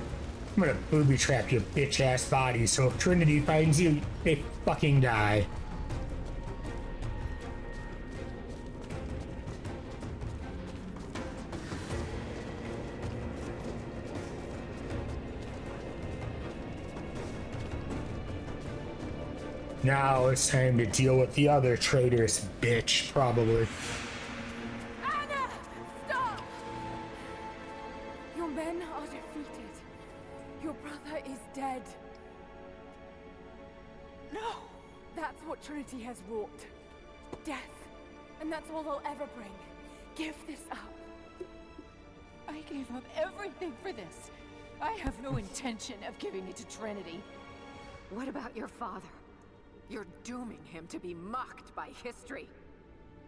I'm gonna booby trap your bitch ass body. So if Trinity finds you, they fucking die. Now it's time to deal with the other traitorous bitch, probably. Anna! Stop! Your men are defeated. Your brother is dead. No! That's what Trinity has wrought. Death. And that's all they'll ever bring. Give this up. I gave up everything for this. I have no intention of giving it to Trinity. What about your father? You're dooming him to be mocked by history.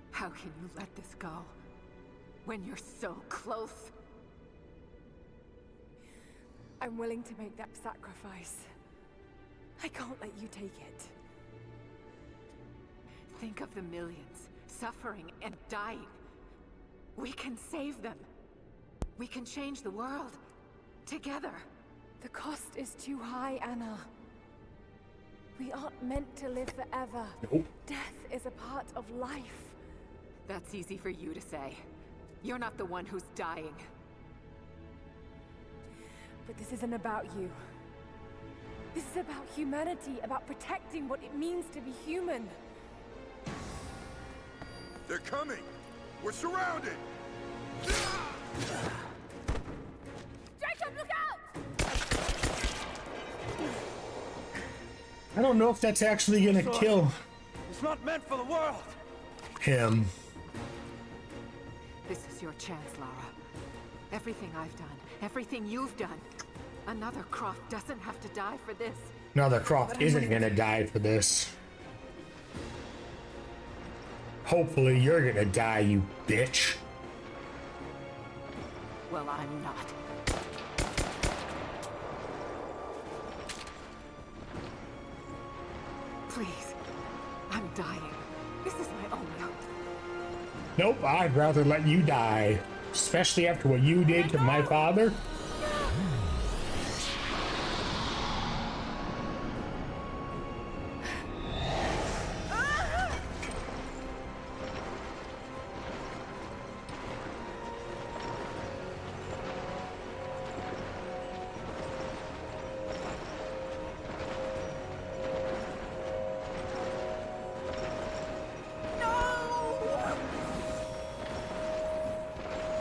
How can you let this go? When you're so close? I'm willing to make that sacrifice. I can't let you take it. Think of the millions, suffering and dying. We can save them. We can change the world. Together. The cost is too high, Anna. We aren't meant to live forever. Nope. Death is a part of life. That's easy for you to say. You're not the one who's dying. But this isn't about you. This is about humanity, about protecting what it means to be human. They're coming! We're surrounded! Jacob, look out! I don't know if that's actually gonna kill It's not meant for the world. him. This is your chance, Lara. Everything I've done, everything you've done. Another Croft doesn't have to die for this. Another Croft isn't gonna die for this. Hopefully you're gonna die, you bitch. Well, I'm not. Please. I'm dying. This is my only hope. Nope, I'd rather let you die. Especially after what you did to my father.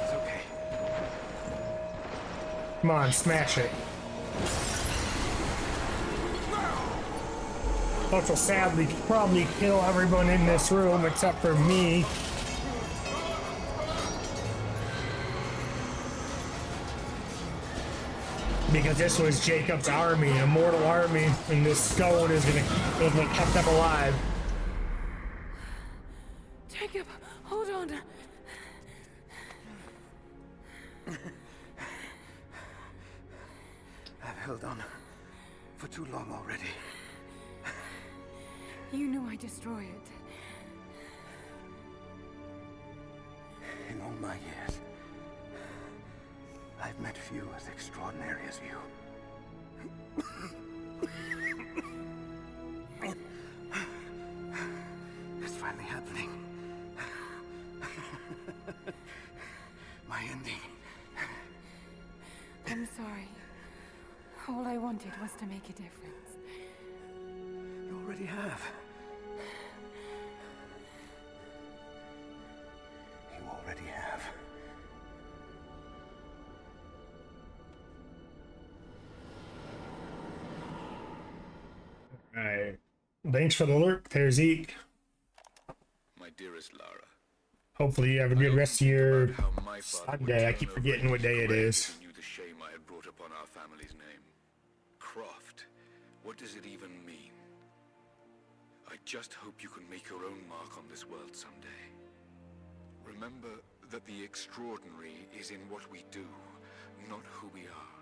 It's okay. Come on, smash it. Which will sadly probably kill everyone in this room except for me. Because this was Jacob's army, a mortal army, and this stone is gonna kept them alive. Jacob, hold on. I've held on for too long already. You knew I'd destroy it. In all my years, I've met few as extraordinary as you. It's finally happening. My ending. I'm sorry. All I wanted was to make a difference. You already have. You already have. Alright. Thanks for the alert, there, Zeke. My dearest Lara. Hopefully you have a good rest of your About how my father would Sunday. I turn keep over forgetting what day it grave is. if he knew the shame I had brought upon our family's name. Croft. What does it even mean? I just hope you can make your own mark on this world someday. Remember that the extraordinary is in what we do, not who we are.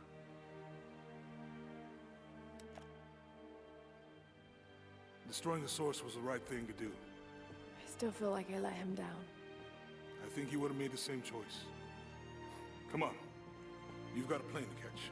Destroying the source was the right thing to do. I still feel like I let him down. I think you would have made the same choice. Come on. You've got a plane to catch.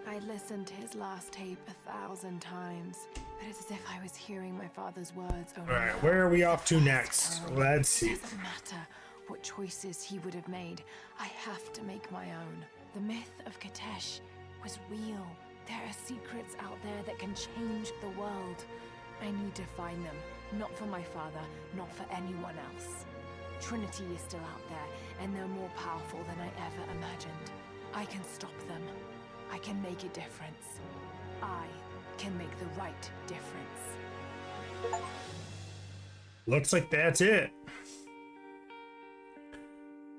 I listened to his last tape 1,000 times, but it's as if I was hearing my father's words over and Alright, over. where are we off to next? Let's see. It doesn't matter what choices he would have made. I have to make my own. The myth of Katesh was real. There are secrets out there that can change the world. I need to find them. Not for my father, not for anyone else. Trinity is still out there, and they're more powerful than I ever imagined. I can stop them. I can make a difference. I can make the right difference. Looks like that's it.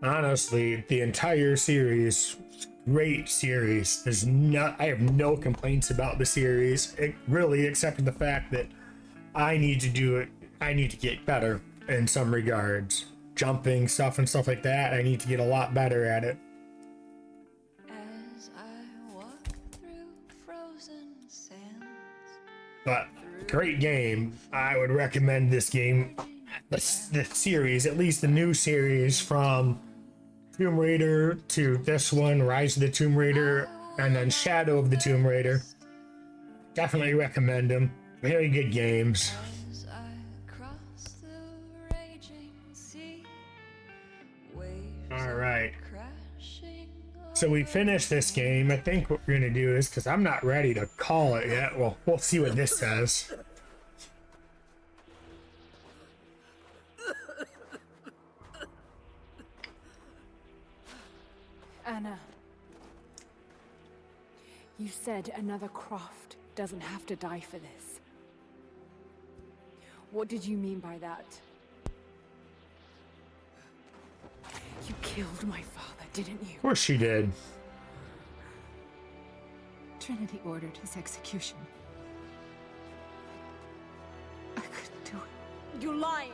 Honestly, the entire series, great series. I have no complaints about the series. It really, except for the fact that I need to do it. I need to get better in some regards. Jumping stuff and stuff like that. I need to get a lot better at it. As I walk through frozen sands. But great game. I would recommend this game. The series, at least the new series from Tomb Raider to this one, Rise of the Tomb Raider, and then Shadow of the Tomb Raider. Definitely recommend them. Very good games. As I cross the raging sea, waves All right. crashing. So we finished this game. I think what we're gonna do is, because I'm not ready to call it yet. Well, we'll see what this says. Anna, you said another Croft doesn't have to die for this. What did you mean by that? You killed my father, didn't you? Of course she did. Trinity ordered his execution. I couldn't do it. You're lying!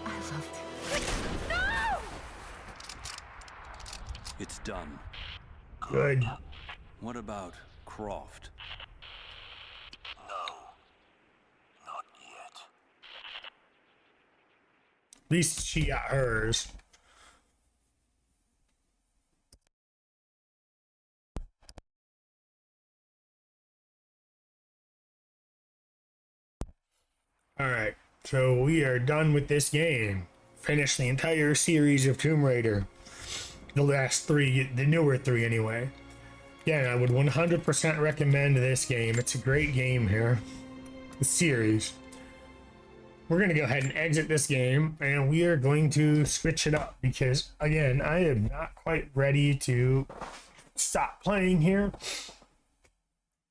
I loved him. No! It's done. Good. What about Croft? No. Not yet. At least she got hers. Alright, so we are done with this game. Finished the entire series of Tomb Raider. The last three, the newer three anyway. Yeah, I would 100% recommend this game. It's a great game here. The series. We're going to go ahead and exit this game, and we are going to switch it up because, again, I am not quite ready to stop playing here.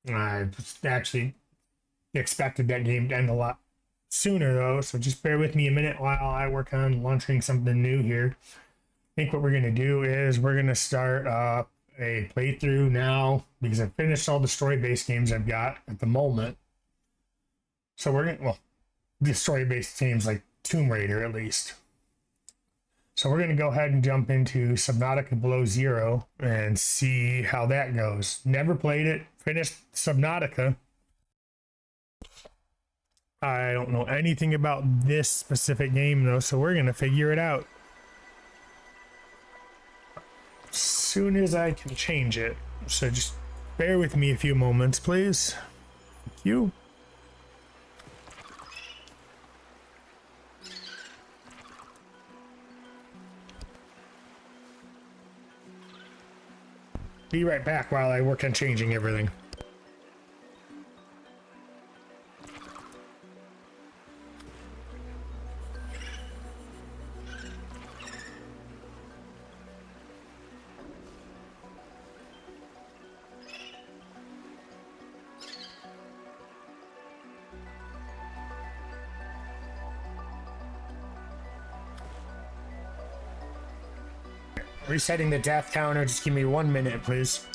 I actually expected that game to end a lot sooner, though, so just bear with me a minute while I work on launching something new here. I think what we're going to do is we're going to start a playthrough now because I've finished all the story-based games I've got at the moment. So we're going to, well, the story-based games like Tomb Raider at least. So we're going to go ahead and jump into Subnautica Below Zero and see how that goes. Never played it, finished Subnautica. I don't know anything about this specific game though, so we're gonna figure it out. As soon as I can change it. So just bear with me a few moments, please. Thank you. Be right back while I work on changing everything. Resetting the death counter, just give me 1 minute, please.